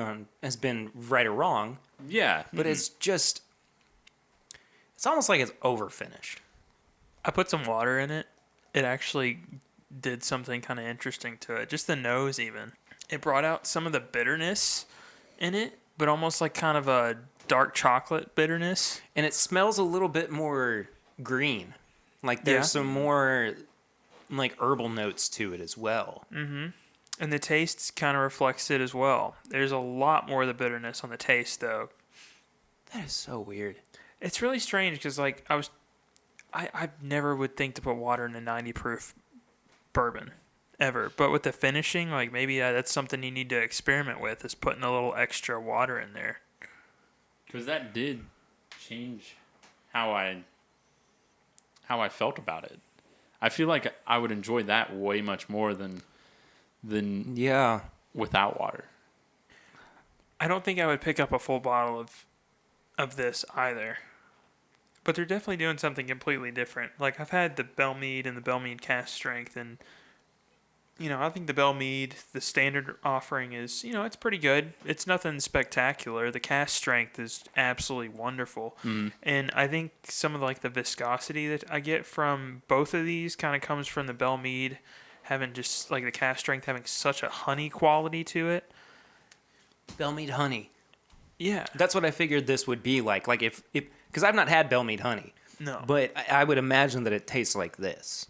been right or wrong. Yeah, But it's almost like it's over finished. I put some water in it. It actually did something kind of interesting to it. Just the nose even. It brought out some of the bitterness in it, but almost like kind of a dark chocolate bitterness. And it smells a little bit more green. Like there's some more like herbal notes to it as well. Mm-hmm. And the taste kind of reflects it as well. There's a lot more of the bitterness on the taste, though. That is so weird. It's really strange because, like, I never would think to put water in a 90 proof bourbon ever. But with the finishing, like, maybe that's something you need to experiment with, is putting a little extra water in there. because that did change how I felt about it. I feel like I would enjoy that way much more than without water. I don't think I would pick up a full bottle of this either. But they're definitely doing something completely different. Like, I've had the Belle Meade and the Belle Meade Cask Strength, and, I think the Belle Meade, the standard offering is, it's pretty good. It's nothing spectacular. The Cask Strength is absolutely wonderful. Mm. And I think some of, the viscosity that I get from both of these kind of comes from the Belle Meade having just, the Cask Strength having such a honey quality to it. Bell mead honey. Yeah. That's what I figured this would be like. Like if because I've not had Bell mead honey. No. But I would imagine that it tastes like this.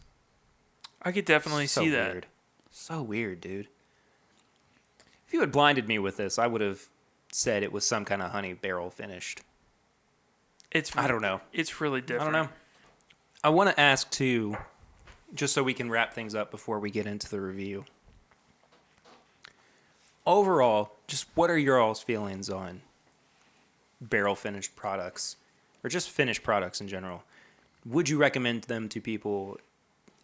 I could definitely see that. Weird. So weird, dude. If you had blinded me with this, I would have said it was some kind of honey barrel finished. I don't know. It's really different. I don't know. I want to ask too, just so we can wrap things up before we get into the review. Overall, just what are your all's feelings on barrel finished products, or just finished products in general? Would you recommend them to people?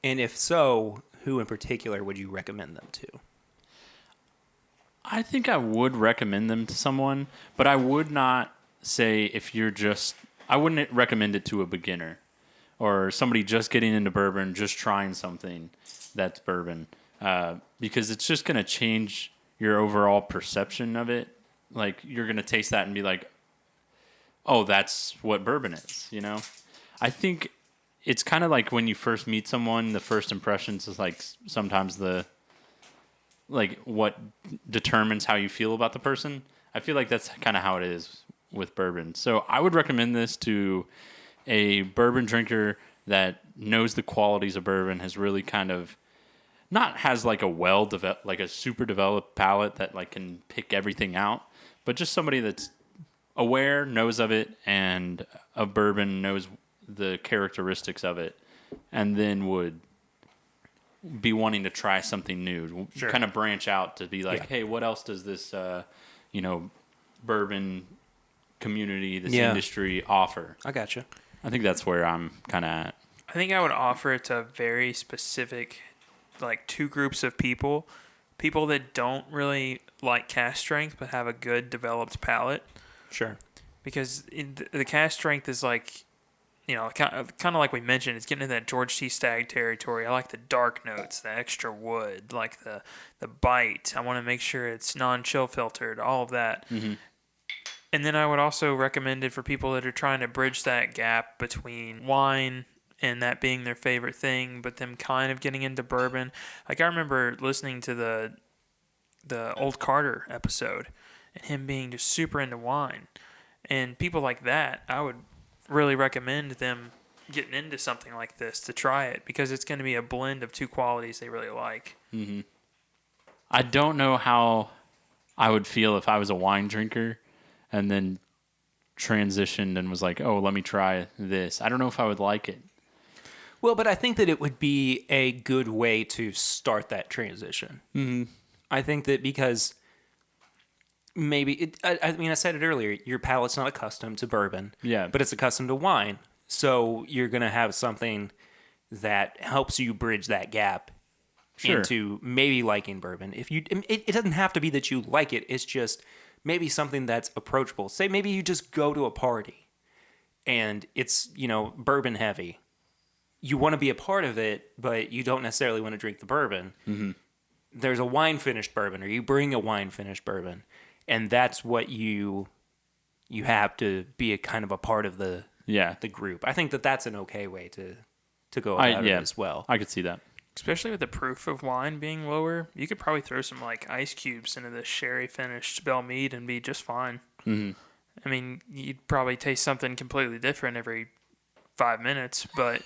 And if so, who in particular would you recommend them to? I think I would recommend them to someone, but I would not say I wouldn't recommend it to a beginner or somebody just getting into bourbon, just trying something that's bourbon, because it's just going to change your overall perception of it. Like, you're going to taste that and be like, oh, that's what bourbon is, you know? I think it's kind of like when you first meet someone, the first impressions is like sometimes what determines how you feel about the person. I feel like that's kind of how it is with bourbon. So I would recommend this to a bourbon drinker that knows the qualities of bourbon, has really kind of not has like a super developed palate that like can pick everything out, but just somebody that's aware, knows of it, and of bourbon, knows the characteristics of it, and then would be wanting to try something new, Sure. Kind of branch out to be like, hey, what else does this, bourbon community, this industry offer? I gotcha. I think that's where I'm kind of at. I think I would offer it to very specific, like, two groups of people. People that don't really like cask strength but have a good developed palate. Sure. Because the cask strength is like, kind of like we mentioned, it's getting into that George T. Stagg territory. I like the dark notes, the extra wood, like the bite. I want to make sure it's non-chill filtered, all of that. Mm-hmm. And then I would also recommend it for people that are trying to bridge that gap between wine and that being their favorite thing, but them kind of getting into bourbon. Like, I remember listening to the Old Carter episode and him being just super into wine. And people like that, I would really recommend them getting into something like this to try it, because it's going to be a blend of two qualities they really like. Mm-hmm. I don't know how I would feel if I was a wine drinker and then transitioned and was like, oh, let me try this. I don't know if I would like it. Well, but I think that it would be a good way to start that transition. Mm-hmm. I think that because maybe I said it earlier, your palate's not accustomed to bourbon, but it's accustomed to wine. So you're going to have something that helps you bridge that gap into maybe liking bourbon. It doesn't have to be that you like it. It's just maybe something that's approachable. Say maybe you just go to a party and it's, bourbon heavy. You want to be a part of it, but you don't necessarily want to drink the bourbon. Mm-hmm. There's a wine-finished bourbon, or you bring a wine-finished bourbon, and that's what you have to be a kind of a part of the group. I think that that's an okay way to go about it as well. I could see that. Especially with the proof of wine being lower, you could probably throw some like ice cubes into the sherry-finished Bell Mead and be just fine. Mm-hmm. I mean, you'd probably taste something completely different every 5 minutes, but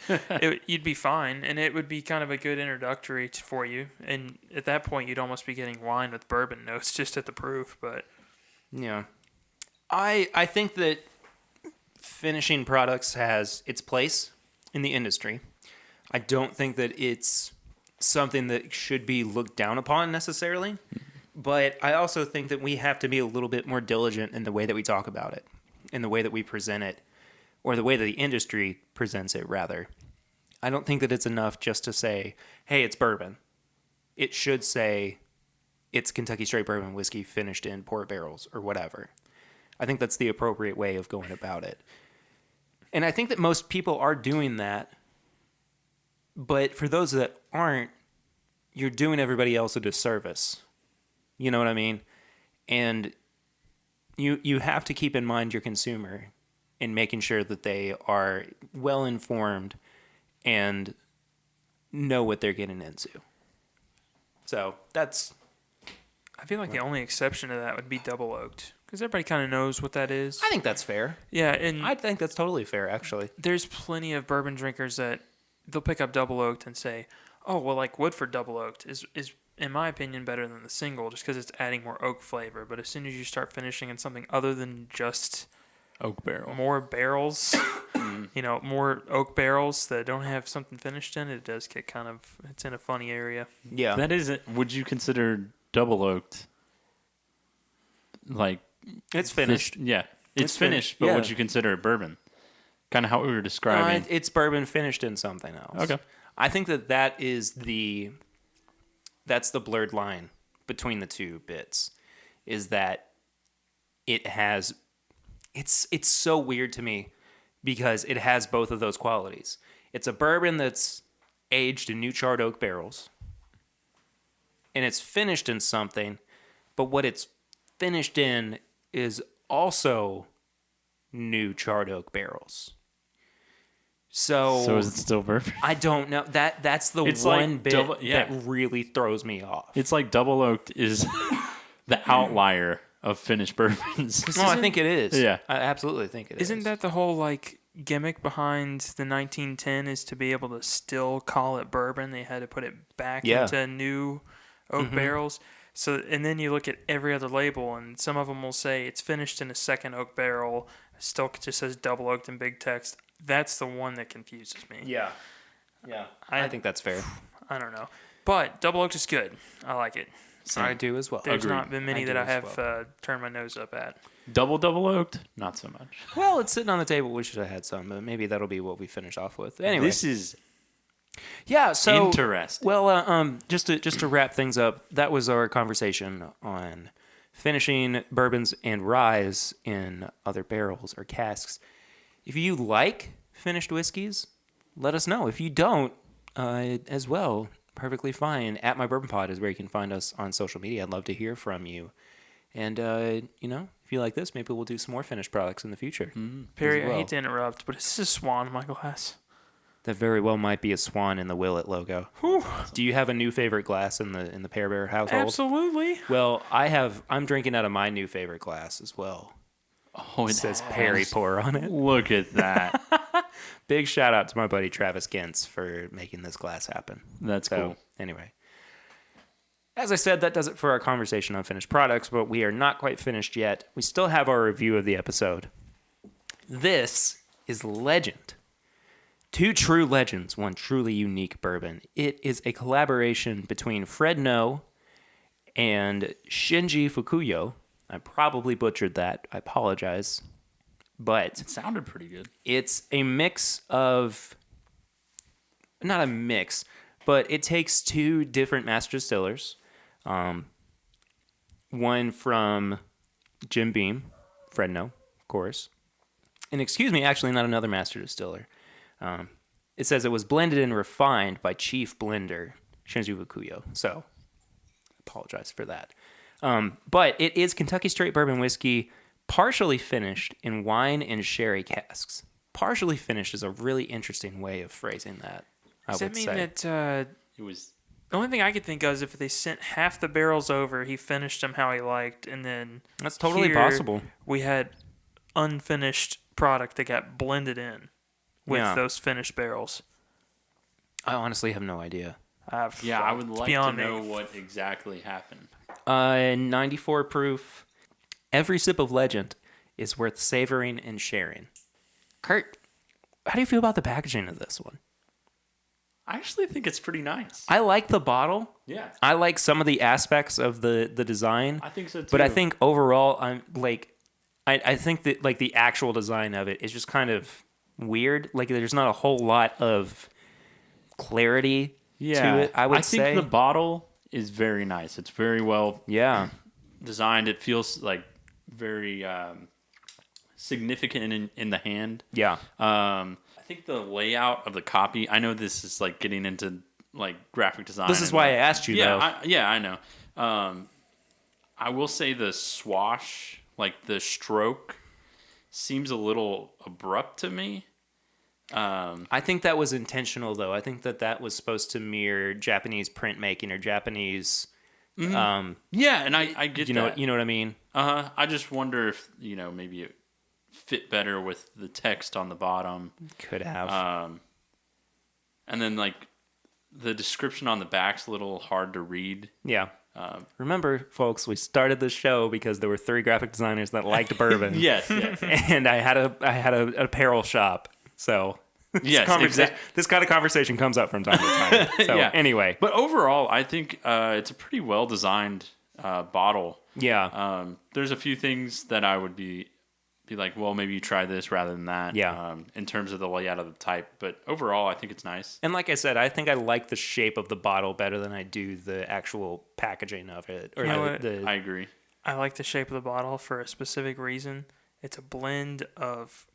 you'd be fine, and it would be kind of a good introductory for you. And at that point, you'd almost be getting wine with bourbon notes just at the proof. But yeah, I think that finishing products has its place in the industry. I don't think that it's something that should be looked down upon necessarily, but I also think that we have to be a little bit more diligent in the way that we talk about it, in the way that we present it, or the way that the industry presents it, rather. I don't think that it's enough just to say, hey, it's bourbon. It should say it's Kentucky Straight Bourbon Whiskey finished in port barrels or whatever. I think that's the appropriate way of going about it. And I think that most people are doing that. But for those that aren't, you're doing everybody else a disservice. You know what I mean? And you have to keep in mind your consumer and making sure that they are well informed and know what they're getting into. So that's I feel like the only exception to that would be double oaked, because everybody kind of knows what that is. I think that's fair. Yeah, and I think that's totally fair, actually. there's plenty of bourbon drinkers that they'll pick up double oaked and say, "Oh, well, like Woodford double oaked is in my opinion better than the single, just because it's adding more oak flavor." But as soon as you start finishing in something other than just Oak barrel. more barrels, more oak barrels that don't have something finished in it, does get it's in a funny area. Yeah. That isn't. Would you consider double oaked? Like It's finished. yeah, it's finished, finished. But yeah. would you consider it bourbon? Kind of how we were describing. It's bourbon finished in something else. Okay. I think that's the blurred line between the two bits, is that it has, it's so weird to me because it has both of those qualities. It's a bourbon that's aged in new charred oak barrels, and it's finished in something, but what it's finished in is also new charred oak barrels. So is it still bourbon? I don't know. That's the It's one like bit double- yeah. that really throws me off. It's like double oaked is the outlier of finished bourbons. No, I think it is. Yeah. I absolutely think it is. Isn't that the whole like gimmick behind the 1910 is to be able to still call it bourbon? They had to put it back Yeah. into new oak barrels. So, and then you look at every other label, and some of them will say it's finished in a second oak barrel. Still just says double oaked in big text. That's the one that confuses me. Yeah. Yeah. I think that's fair. I don't know, but double oaked is good. I like it. I do as well. There's Agreed. not been many I that do I as have well. turned my nose up at. Double oaked? Not so much. Well, it's sitting on the table. We should have had some, but maybe that'll be what we finish off with. Anyway. This is Yeah, so interesting. Well, just to wrap things up, that was our conversation on finishing bourbons and ryes in other barrels or casks. If you like finished whiskeys, let us know. If you don't, as well, perfectly fine. At My Bourbon Pod is where you can find us on social media. I'd love to hear from you. And if you like this, maybe we'll do some more finished products in the future. Perry, as well. I hate to interrupt, but is this a swan in my glass? That very well might be a swan in the Willet logo. Whew. Do you have a new favorite glass in the Pear Bear household? Absolutely. Well, I'm drinking out of my new favorite glass as well. Oh, It says Perry Pour on it. Look at that. Big shout out to my buddy Travis Gintz for making this glass happen. That's cool. Anyway, as I said, that does it for our conversation on finished products, but we are not quite finished yet. We still have our review of the episode. This is Legent. Two true legends, one truly unique bourbon. It is a collaboration between Fred No and Shinji Fukuyo. I probably butchered that. I apologize. But It sounded pretty good. it's a mix of, not a mix, but it takes two different master distillers. One from Jim Beam, Fred No, of course. And excuse me, actually not another master distiller. It says it was blended and refined by chief blender Shinji Fukuyo. So, apologize for that. But it is Kentucky Straight Bourbon Whiskey, partially finished in wine and sherry casks. Partially finished is a really interesting way of phrasing that, I Does would that mean say. that It was the only thing I could think of is if they sent half the barrels over, he finished them how he liked, and then That's totally here possible. We had unfinished product that got blended in with Yeah. those finished barrels. I honestly have no idea. I would it's like to beyond me. know what exactly happened. 94 proof. Every sip of Legend is worth savoring and sharing. Kurt, how do you feel about the packaging of this one? I actually think it's pretty nice. I like the bottle. Yeah. I like some of the aspects of the design. I think so too. But I think overall, I think that like the actual design of it is just kind of weird. Like there's not a whole lot of clarity to it. I would say. think the bottle is very nice. It's very well Yeah. designed. It feels like very significant in the hand. Yeah. I think the layout of the copy. I know this is like getting into like graphic design. This is and, why like, I asked you yeah, though. I know. I will say the swash, like the stroke, seems a little abrupt to me. I think that was intentional, though. I think that was supposed to mirror Japanese printmaking or Japanese Yeah, and I get that. You know what I mean? I just wonder if maybe it fit better with the text on the bottom. Could have. And then like the description on the back's a little hard to read. Yeah. Remember, folks, we started the show because there were 3 graphic designers that liked bourbon. Yes. And I had an apparel shop. So Yes, exactly. This kind of conversation comes up from time to time. So anyway. But overall, I think it's a pretty well designed bottle. Yeah. There's a few things that I would be like, well, maybe you try this rather than that. Yeah. In terms of the layout of the type, but overall, I think it's nice. And like I said, I think I like the shape of the bottle better than I do the actual packaging of it. Or I agree. I like the shape of the bottle for a specific reason. It's a blend of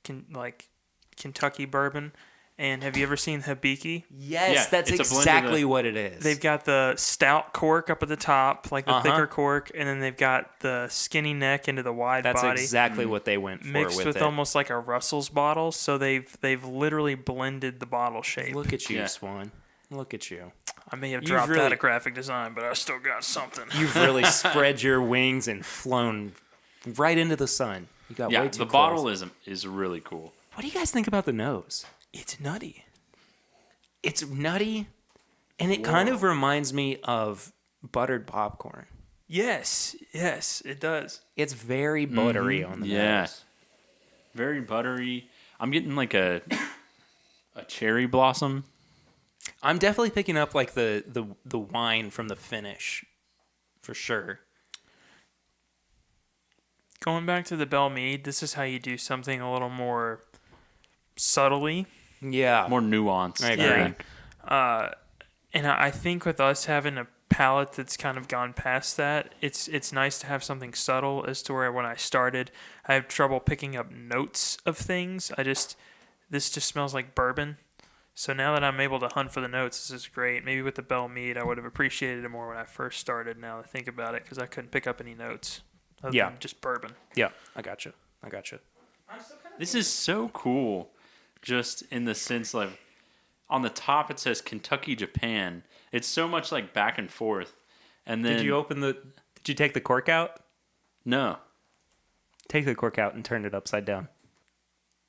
Kentucky bourbon. And have you ever seen Hibiki? Yes, Yeah, that's exactly what it is. They've got the stout cork up at the top, like the thicker cork, and then they've got the skinny neck into the wide body. That's exactly what they went for mixed with it. Almost like a Russell's bottle. So they've literally blended the bottle shape. Look at you, Swan. Look at you. I may have dropped out of graphic design, but I still got something. You've really spread your wings and flown right into the sun. You got way too the close. bottle is really cool. What do you guys think about the nose? It's nutty. It's nutty, and it kind of reminds me of buttered popcorn. Yes, it does. It's very buttery on the nose. Very buttery. I'm getting like a cherry blossom. I'm definitely picking up like the wine from the finish, for sure. Going back to the Belle Meade, this is how you do something a little more subtly. Yeah. More nuanced. I agree. Yeah. And I think with us having a palate that's kind of gone past that, it's nice to have something subtle as to where when I started, I have trouble picking up notes of things. This just smells like bourbon. So now that I'm able to hunt for the notes, this is great. Maybe with the Belle Meade, I would have appreciated it more when I first started now that I think about it because I couldn't pick up any notes other than just bourbon. Yeah, I gotcha. This is so cool. Just in the sense of, on the top it says Kentucky, Japan. It's so much like back and forth. And then Did you take the cork out? No. Take the cork out and turn it upside down.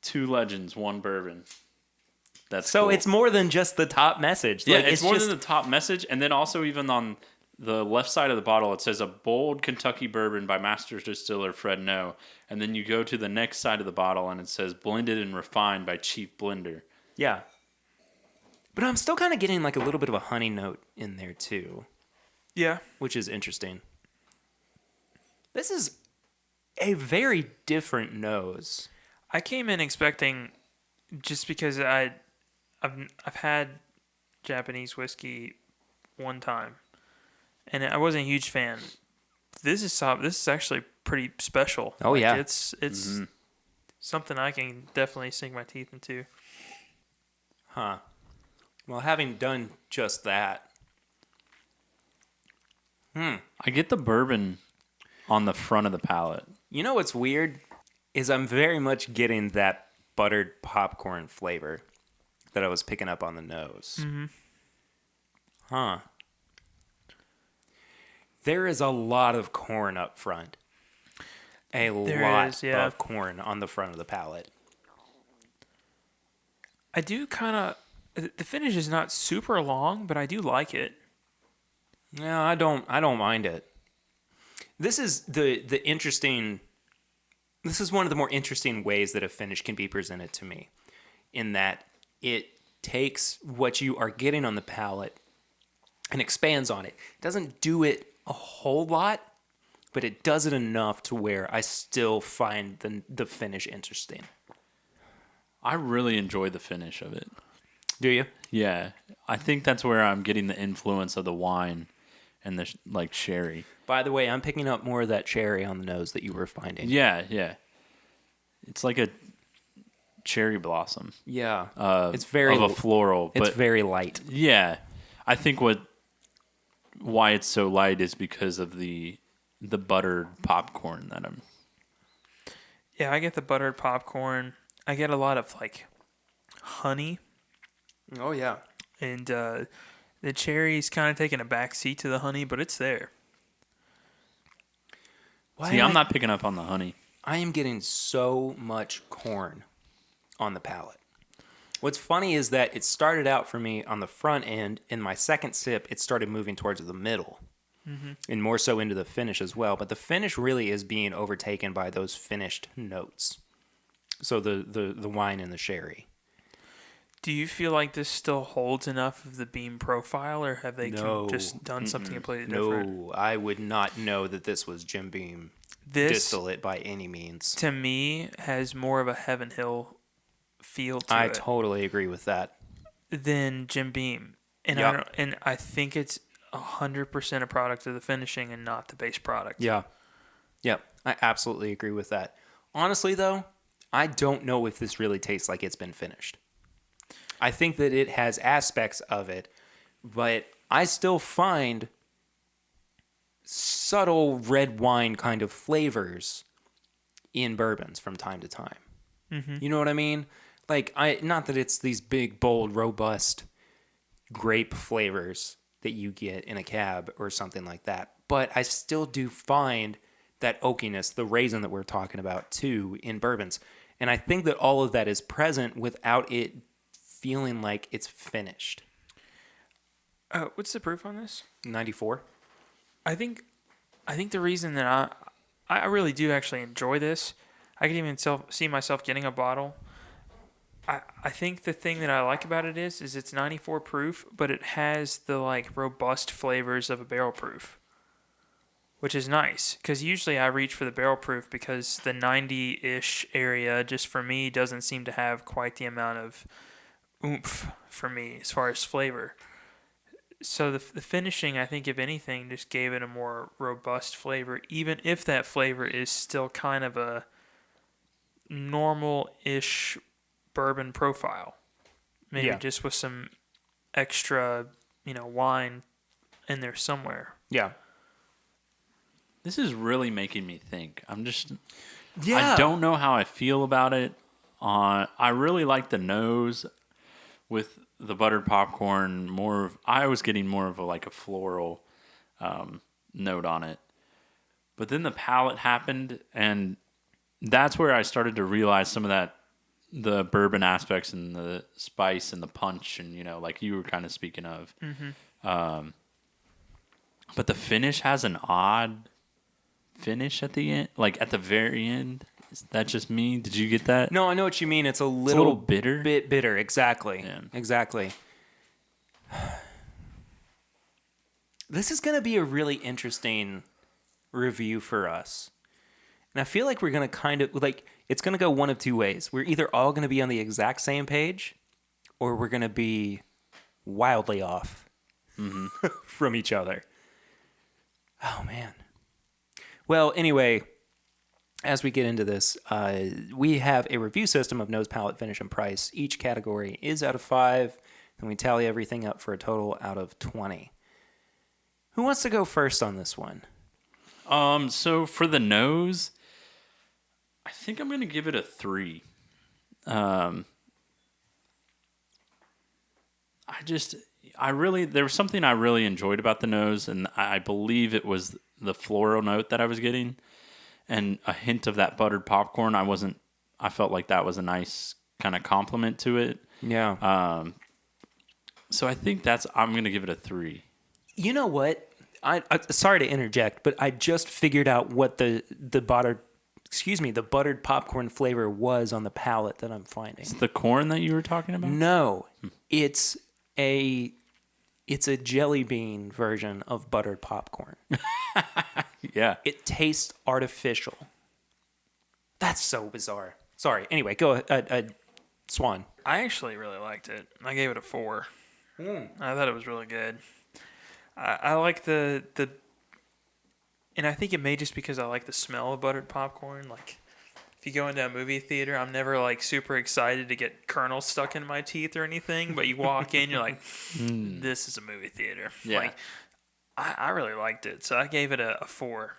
2 legends, 1 bourbon. That's so cool. It's more than just the top message. Yeah, it's more than the top message. And then also even on the left side of the bottle, it says a bold Kentucky bourbon by Master Distiller Fred No. And then you go to the next side of the bottle and it says blended and refined by Chief Blender. Yeah. But I'm still kind of getting like a little bit of a honey note in there too. Yeah. Which is interesting. This is a very different nose. I came in expecting, just because I've had Japanese whiskey one time, and I wasn't a huge fan. This is actually pretty special. Oh, yeah. It's something I can definitely sink my teeth into. Huh. Well, having done just that. I get the bourbon on the front of the palate. You know what's weird? Is I'm very much getting that buttered popcorn flavor that I was picking up on the nose. Mm-hmm. Huh. There is a lot of corn up front. There lot of corn on the front of the palate. I do kind of... The finish is not super long, but I do like it. No, I don't mind it. This is the interesting... This is one of the more interesting ways that a finish can be presented to me, in that it takes what you are getting on the palate and expands on it. It doesn't do it a whole lot, but it does it enough to where I still find the finish interesting. I really enjoy the finish of it. Do you? Yeah. I think that's where I'm getting the influence of the wine and the sherry. By the way, I'm picking up more of that cherry on the nose that you were finding. Yeah. It's like a cherry blossom. Yeah. It's very of a floral. It's very light. Yeah. I think why it's so light is because of the buttered popcorn that I'm... Yeah, I get the buttered popcorn. I get a lot of like honey. Oh yeah. And the cherry's kind of taking a back seat to the honey, but it's there. See, I'm not picking up on the honey. I am getting so much corn on the palate. What's funny is that it started out for me on the front end. In my second sip, it started moving towards the middle. And more so into the finish as well. But the finish really is being overtaken by those finished notes. So the wine and the sherry. Do you feel like this still holds enough of the beam profile, or have they just done something completely different? No, I would not know that this was Jim Beam distillate by any means. To me, has more of a Heaven Hill feel to it. I totally agree with that. Than Jim Beam. And I think it's 100% a product of the finishing and not the base product. Yeah. Yeah, I absolutely agree with that. Honestly, though, I don't know if this really tastes like it's been finished. I think that it has aspects of it, but I still find subtle red wine kind of flavors in bourbons from time to time. Mm-hmm. You know what I mean? Like, not that it's these big, bold, robust grape flavors that you get in a cab or something like that, but I still do find that oakiness, the raisin that we're talking about too, in bourbons. And I think that all of that is present without it feeling like it's finished. What's the proof on this? 94. I think the reason that I really do actually enjoy this, I can even see myself getting a bottle. I think the thing that I like about it is it's 94 proof, but it has the like robust flavors of a barrel proof, which is nice because usually I reach for the barrel proof because the 90-ish area just for me doesn't seem to have quite the amount of oomph for me as far as flavor. So the finishing, I think, if anything, just gave it a more robust flavor, even if that flavor is still kind of a normal-ish bourbon profile. Maybe just with some extra, wine in there somewhere. Yeah. This is really making me think. I don't know how I feel about it. I really like the nose with the buttered popcorn. I was getting more of a floral note on it. But then the palate happened, and that's where I started to realize some of the bourbon aspects and the spice and the punch and, like you were kind of speaking of. Mm-hmm. But the finish has an odd finish at the end, like at the very end. Is that just me? Did you get that? No, I know what you mean. It's a little bitter. Bit bitter, exactly. Yeah. Exactly. This is going to be a really interesting review for us. And I feel like we're going to kind of, it's going to go one of two ways. We're either all going to be on the exact same page, or we're going to be wildly off from each other. Oh, man. Well, anyway, as we get into this, we have a review system of nose, palate, finish, and price. Each category is out of 5, and we tally everything up for a total out of 20. Who wants to go first on this one? So for the nose, I think I'm going to give it a 3. There was something I really enjoyed about the nose, and I believe it was the floral note that I was getting, and a hint of that buttered popcorn. I felt like that was a nice kind of compliment to it. Yeah. So I think I'm going to give it a 3. You know what? I sorry to interject, but I just figured out what the buttered popcorn flavor was on the palate that I'm finding. It's the corn that you were talking about? No, it's a jelly bean version of buttered popcorn. Yeah. It tastes artificial. That's so bizarre. Sorry. Anyway, go ahead, Swan. I actually really liked it. I gave it a 4. I thought it was really good. I like the, and I think it may just because I like the smell of buttered popcorn. Like, if you go into a movie theater, I'm never super excited to get kernels stuck in my teeth or anything. But you walk in, you're like, this is a movie theater. Yeah. I really liked it, so I gave it a 4.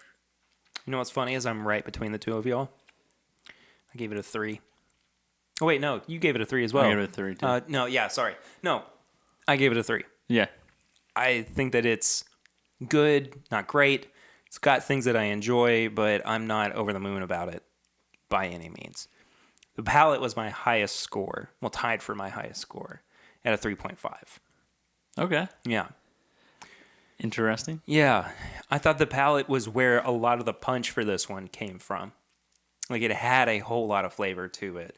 You know what's funny is I'm right between the two of y'all. I gave it a 3. Oh wait, no, you gave it a 3 as well. I gave it a 3 too. No, yeah, sorry. No, I gave it a 3. Yeah. I think that it's good, not great. It's got things that I enjoy, but I'm not over the moon about it by any means. The palate was my highest score. Well, tied for my highest score at a 3.5. Okay. Yeah. Interesting. Yeah. I thought the palate was where a lot of the punch for this one came from. Like, it had a whole lot of flavor to it.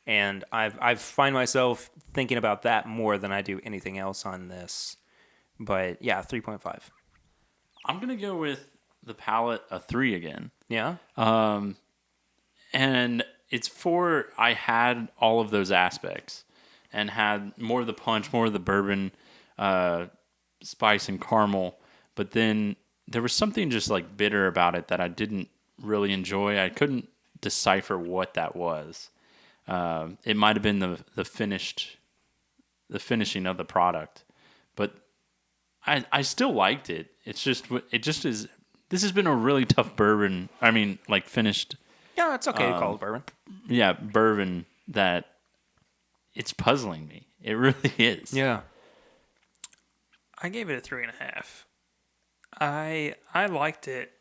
And I find myself thinking about that more than I do anything else on this. But yeah, 3.5. I'm going to go with the palate a 3 again. Yeah? And it's for, I had all of those aspects and had more of the punch, more of the bourbon, spice and caramel. But then there was something just like bitter about it that I didn't really enjoy. I couldn't decipher what that was. It might have been the finishing of the product, but I still liked it. It just is. This has been a really tough bourbon. I mean, like finished. Yeah, it's okay to call it bourbon. Yeah, bourbon that it's puzzling me. It really is. Yeah. I gave it a 3.5. I liked it.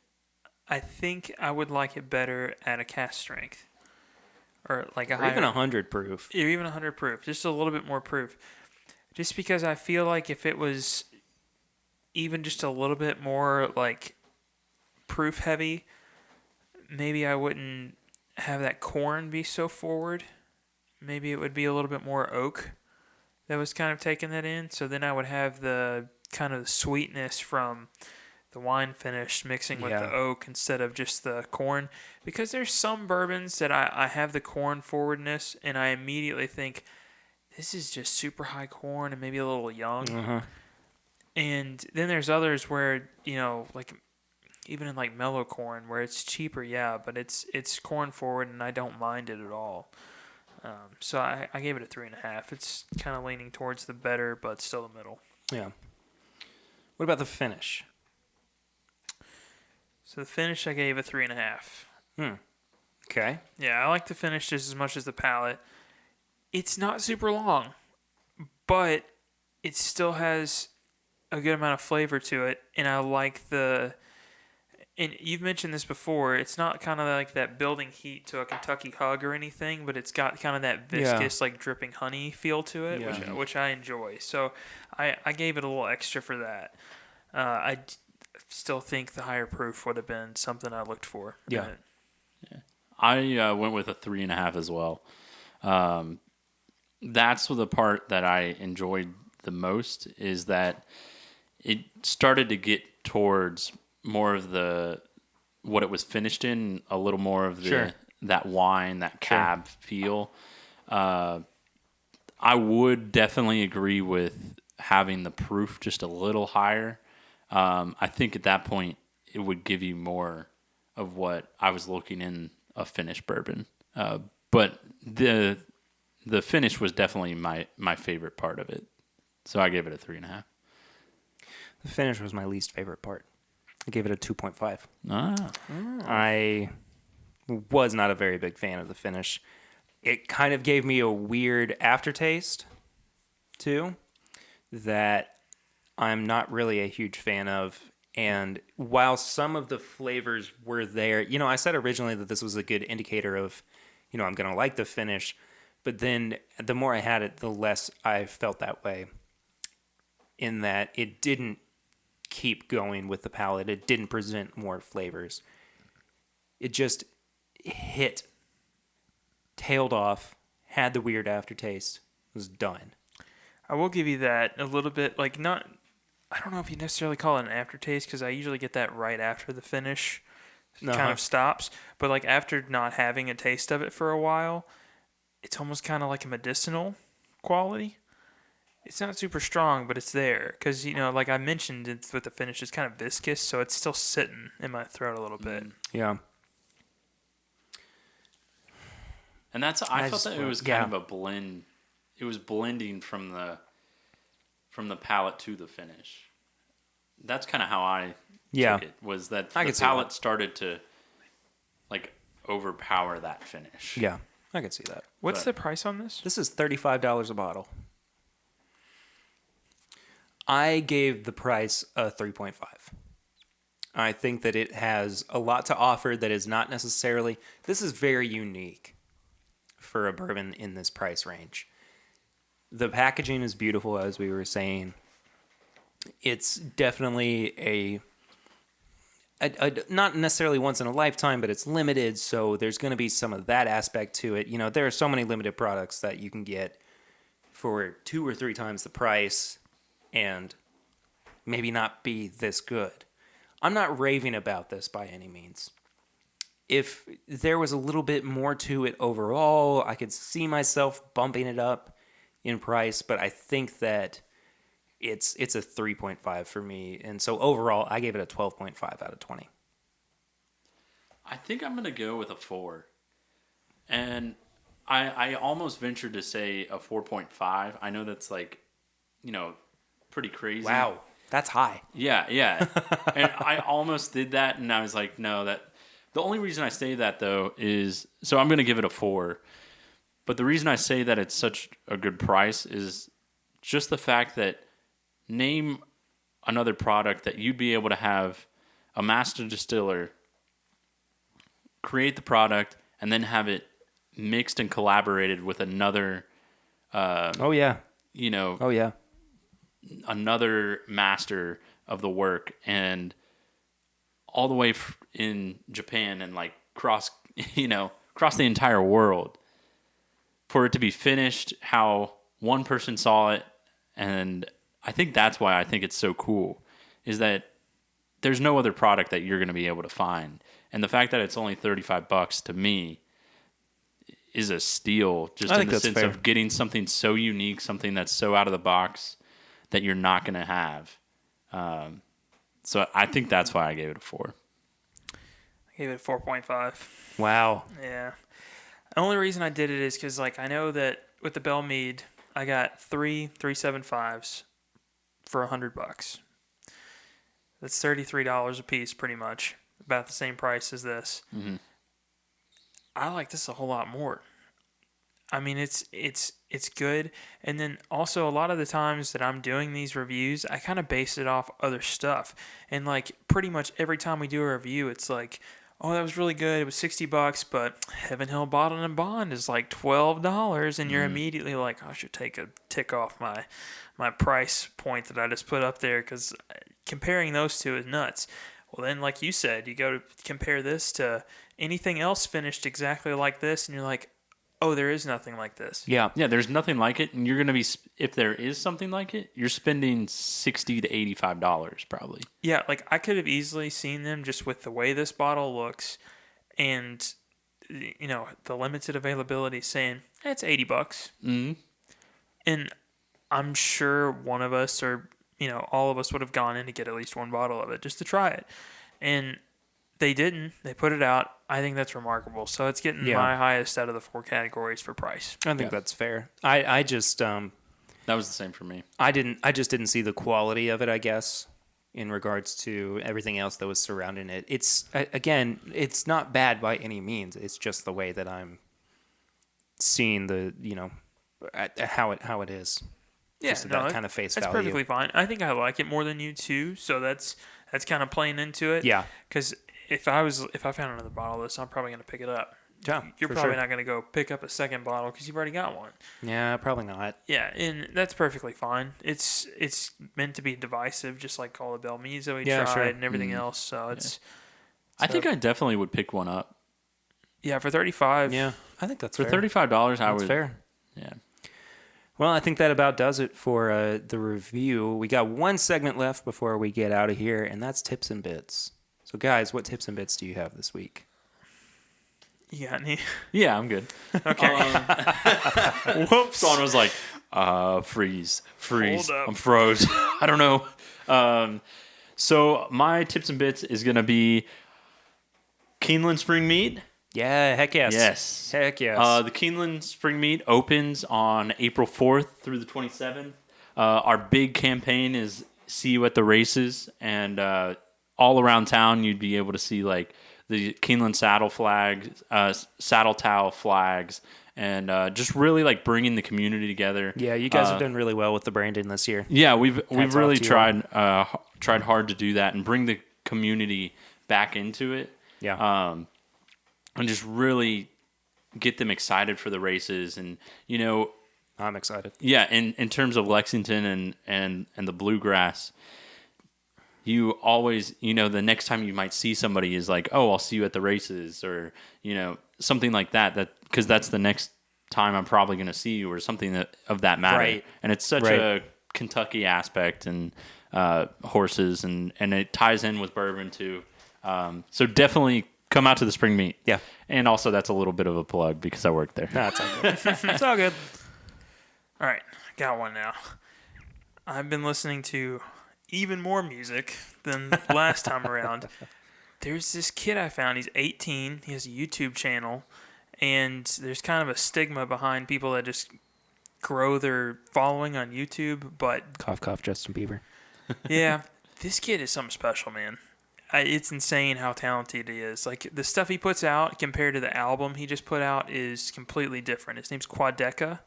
I think I would like it better at a cask strength, or like a higher, Even 100 proof. or even 100 proof, just a little bit more proof. Just because I feel like if it was even just a little bit more like proof heavy, maybe I wouldn't have that corn be so forward. Maybe it would be a little bit more oak that was kind of taking that in. So then I would have the kind of the sweetness from the wine finish mixing with the oak instead of just the corn. Because there's some bourbons that I have the corn forwardness and I immediately think, this is just super high corn and maybe a little young. Uh-huh. And then there's others where, you know, like even in like mellow corn where it's cheaper, yeah, but it's corn forward and I don't mind it at all. So I gave it a 3.5. It's kind of leaning towards the better, but still the middle. Yeah. What about the finish? So the finish I gave a 3.5. Okay. Yeah, I like the finish just as much as the palate. It's not super long, but it still has a good amount of flavor to it, and I like the. And you've mentioned this before. It's not kind of like that building heat to a Kentucky Hug or anything, but it's got kind of that viscous, like dripping honey feel to it, which I enjoy. So I gave it a little extra for that. I still think the higher proof would have been something I looked for. Yeah. I went with a 3.5 as well. That's the part that I enjoyed the most is that it started to get towards more of the what it was finished in, a little more of the that wine, that cab feel. I would definitely agree with having the proof just a little higher. I think at that point it would give you more of what I was looking in a finished bourbon. But the finish was definitely my favorite part of it. So I gave it a 3.5. The finish was my least favorite part. I gave it a 2.5. Ah. I was not a very big fan of the finish. It kind of gave me a weird aftertaste, too, that I'm not really a huge fan of. And while some of the flavors were there, you know, I said originally that this was a good indicator of, you know, I'm going to like the finish. But then the more I had it, the less I felt that way. In that it didn't keep going with the palate. It didn't present more flavors. It just tailed off, had the weird aftertaste, was done. I will give you that a little bit, like not, I don't know if you necessarily call it an aftertaste because I usually get that right after the finish kind of stops. But like after not having a taste of it for a while, it's almost kind of like a medicinal quality. It's not super strong, but it's there. Because, you know, like I mentioned, it's with the finish, it's kind of viscous, so it's still sitting in my throat a little bit. Yeah. And I thought that it was kind of a blend. It was blending from the palate to the finish. That's kind of how I took it, was that the palate started to, like, overpower that finish. Yeah, I can see that. What's the price on this? This is $35 a bottle. I gave the price a 3.5. I think that it has a lot to offer that is not necessarily. This is very unique for a bourbon in this price range. The packaging is beautiful, as we were saying. It's definitely a not necessarily once in a lifetime, but it's limited, so there's going to be some of that aspect to it. You know, there are so many limited products that you can get for 2 or 3 times the price and maybe not be this good. I'm not raving about this by any means. If there was a little bit more to it overall, I could see myself bumping it up in price, but I think that it's a 3.5 for me. And so overall, I gave it a 12.5 out of 20. I think I'm going to go with a 4. And I almost ventured to say a 4.5. I know that's like, pretty crazy. Wow, that's high. Yeah. And I almost did that, and I was like, no, that... The only reason I say that, though, is... So I'm going to give it a 4. But the reason I say that it's such a good price is just the fact that name another product that you'd be able to have a master distiller create the product and then have it mixed and collaborated with another... another master of the work, and all the way in Japan and like cross the entire world for it to be finished how one person saw it. And I think that's why I think it's so cool, is that there's no other product that you're going to be able to find. And the fact that it's only $35 to me is a steal, just in the sense of getting something so unique, something that's so out of the box that you're not going to have. So I think that's why I gave it a 4. I gave it a 4.5. Wow. Yeah. The only reason I did it is because, like, I know that with the Bell Mead, I got 3 375s for $100. That's $33 a piece, pretty much. About the same price as this. Mm-hmm. I like this a whole lot more. I mean, it's good. And then also a lot of the times that I'm doing these reviews, I kind of base it off other stuff. And like pretty much every time we do a review, it's like, oh, that was really good. It was $60, but Heaven Hill Bottled and Bond is like $12, and you're immediately like, I should take a tick off my price point that I just put up there, because comparing those two is nuts. Well, then, like you said, you go to compare this to anything else finished exactly like this, and you're like, oh, there is nothing like this. Yeah, there's nothing like it, and you're going to be, if there is something like it, you're spending $60 to $85 probably. Yeah, like I could have easily seen them just with the way this bottle looks and, the limited availability saying, it's $80. Mm-hmm. And I'm sure one of us or, all of us would have gone in to get at least one bottle of it just to try it. And they didn't. They put it out. I think that's remarkable. So it's getting my highest out of the 4 categories for price. I think that's fair. I just that was the same for me. I just didn't see the quality of it, I guess, in regards to everything else that was surrounding it. It's again, it's not bad by any means. It's just the way that I'm seeing the, how it is. Yeah, just that kind of face value. That's perfectly fine. I think I like it more than you too. So that's kind of playing into it. Yeah. Because if I found another bottle of this, I'm probably going to pick it up. Yeah, You're probably not going to go pick up a second bottle because you've already got one. Yeah, probably not. Yeah, and that's perfectly fine. It's meant to be divisive, just like all the Bell Meads that we tried and everything else. So it's. I think I definitely would pick one up. Yeah, for $35. Yeah, I think that's for fair. $35. That's fair. Yeah. Well, I think that about does it for the review. We got one segment left before we get out of here, and that's tips and bits. So, guys, what tips and bits do you have this week? You got any? Yeah, I'm good. Okay. Whoops. Swan was like, freeze. Hold up. I'm froze. I don't know. So my tips and bits is going to be Keeneland Spring Mead. Yeah, heck yes. Yes. Heck yes. The Keeneland Spring Mead opens on April 4th through the 27th. Our big campaign is See You at the Races, and all around town you'd be able to see like the Keeneland saddle towel flags, and just really like bringing the community together. Yeah, you guys have done really well with the branding this year. Yeah, we've really tried hard to do that and bring community back into it. Yeah. And just really get them excited for the races. And, I'm excited. Yeah, in terms of Lexington and the bluegrass, you always, the next time you might see somebody is like, oh, I'll see you at the races, or, something like that, because that's the next time I'm probably going to see you, or something of that matter. Right. And it's such a Kentucky aspect, and horses, and it ties in with bourbon too. So definitely come out to the spring meet. Yeah. And also that's a little bit of a plug because I work there. No, it's all good. It's all good. All right, got one now. I've been listening to even more music than last time around. There's this kid I found. He's 18. He has a YouTube channel, and there's kind of a stigma behind people that just grow their following on YouTube. But Cough, cough, Justin Bieber. yeah, this kid is something special, man. It's insane how talented he is. Like, the stuff he puts out compared to the album he just put out is completely different. His name's Quadeca.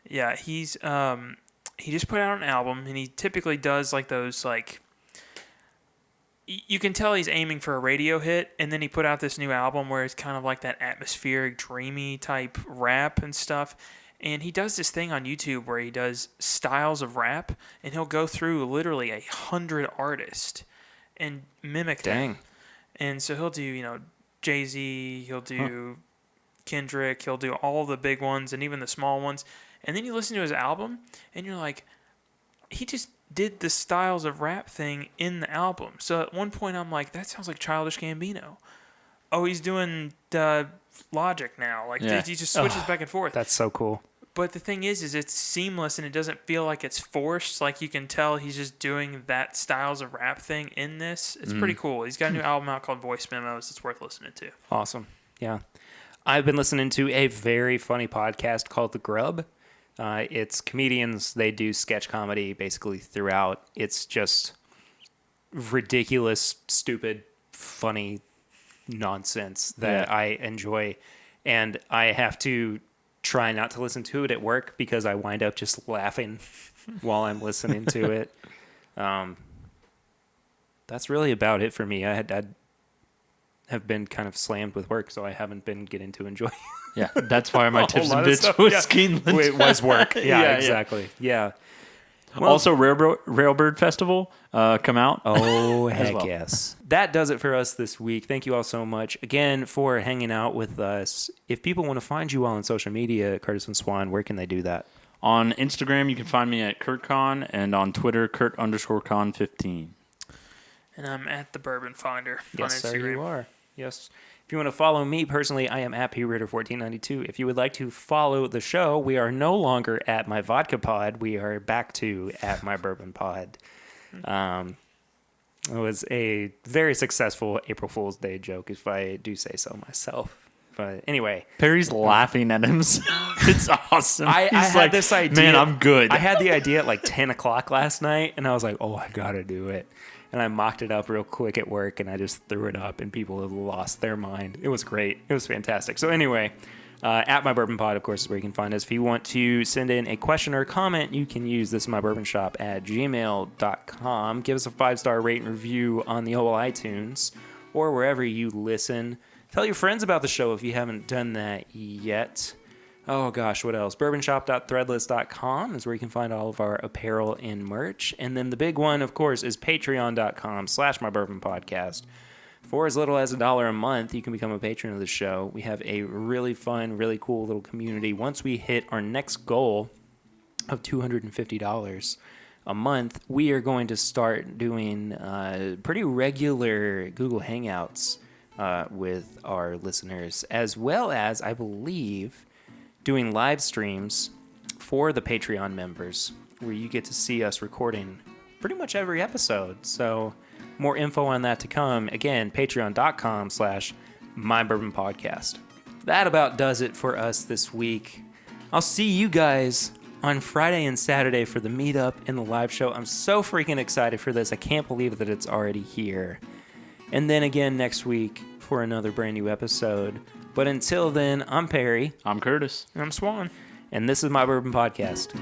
Yeah, he just put out an album, and he typically does like those, like, you can tell he's aiming for a radio hit, and then he put out this new album where it's kind of like that atmospheric, dreamy type rap and stuff. And he does this thing on YouTube where he does styles of rap, and he'll go through literally 100 artists and mimic them. And so he'll do, Jay-Z, he'll do Kendrick, he'll do all the big ones and even the small ones. And then you listen to his album, and you're like, he just did the styles of rap thing in the album. So at one point, I'm like, that sounds like Childish Gambino. Oh, he's doing Logic now. Like, he just switches back and forth. That's so cool. But the thing is it's seamless, and it doesn't feel like it's forced. Like, you can tell he's just doing that styles of rap thing in this. It's pretty cool. He's got a new album out called Voice Memos. It's worth listening to. Awesome. Yeah. I've been listening to a very funny podcast called The Grub. It's comedians. They do sketch comedy basically throughout. It's just ridiculous, stupid, funny nonsense that I enjoy. And I have to try not to listen to it at work because I wind up just laughing while I'm listening to it. That's really about it for me. I have been kind of slammed with work, so I haven't been getting to enjoy. Yeah, that's why my tips and bits was Keeneland. It was work. Yeah, exactly. Yeah. Well, also, Railbird Festival come out. Oh, heck yes. That does it for us this week. Thank you all so much again for hanging out with us. If people want to find you all on social media, Curtis and Swan, where can they do that? On Instagram, you can find me at KurtCon, and on Twitter, Kurt_Con15. And I'm at the Bourbon Finder on Yes, Instagram. sir, you are. Yes. If you want to follow me personally, I am at PRitter1492. If you would like to follow the show, we are no longer at My Vodka Pod. We are back to at My Bourbon Pod. It was a very successful April Fool's Day joke, if I do say so myself. But anyway. Perry's laughing at him. It's awesome. I had this idea. Man, I'm good. I had the idea at like 10 o'clock last night, and I was like, oh, I got to do it. And I mocked it up real quick at work, and I just threw it up, and people have lost their mind. It was great. It was fantastic. So anyway, at My Bourbon Pod, of course, is where you can find us. If you want to send in a question or a comment, you can use this My Bourbon Shop at gmail.com. Give us a 5-star rate and review on the old iTunes or wherever you listen. Tell your friends about the show if you haven't done that yet. Oh, gosh, what else? Bourbonshop.threadless.com is where you can find all of our apparel and merch. And then the big one, of course, is patreon.com/mybourbonpodcast. For as little as $1 a month, you can become a patron of the show. We have a really fun, really cool little community. Once we hit our next goal of $250 a month, we are going to start doing pretty regular Google Hangouts with our listeners, as well as, I believe, doing live streams for the Patreon members where you get to see us recording pretty much every episode. So more info on that to come. Again, patreon.com/mybourbonpodcast. That about does it for us this week. I'll see you guys on Friday and Saturday for the meetup and the live show. I'm so freaking excited for this. I can't believe that it's already here. And then again next week for another brand new episode. But until then, I'm Perry. I'm Curtis. And I'm Swan. And this is My Bourbon Podcast.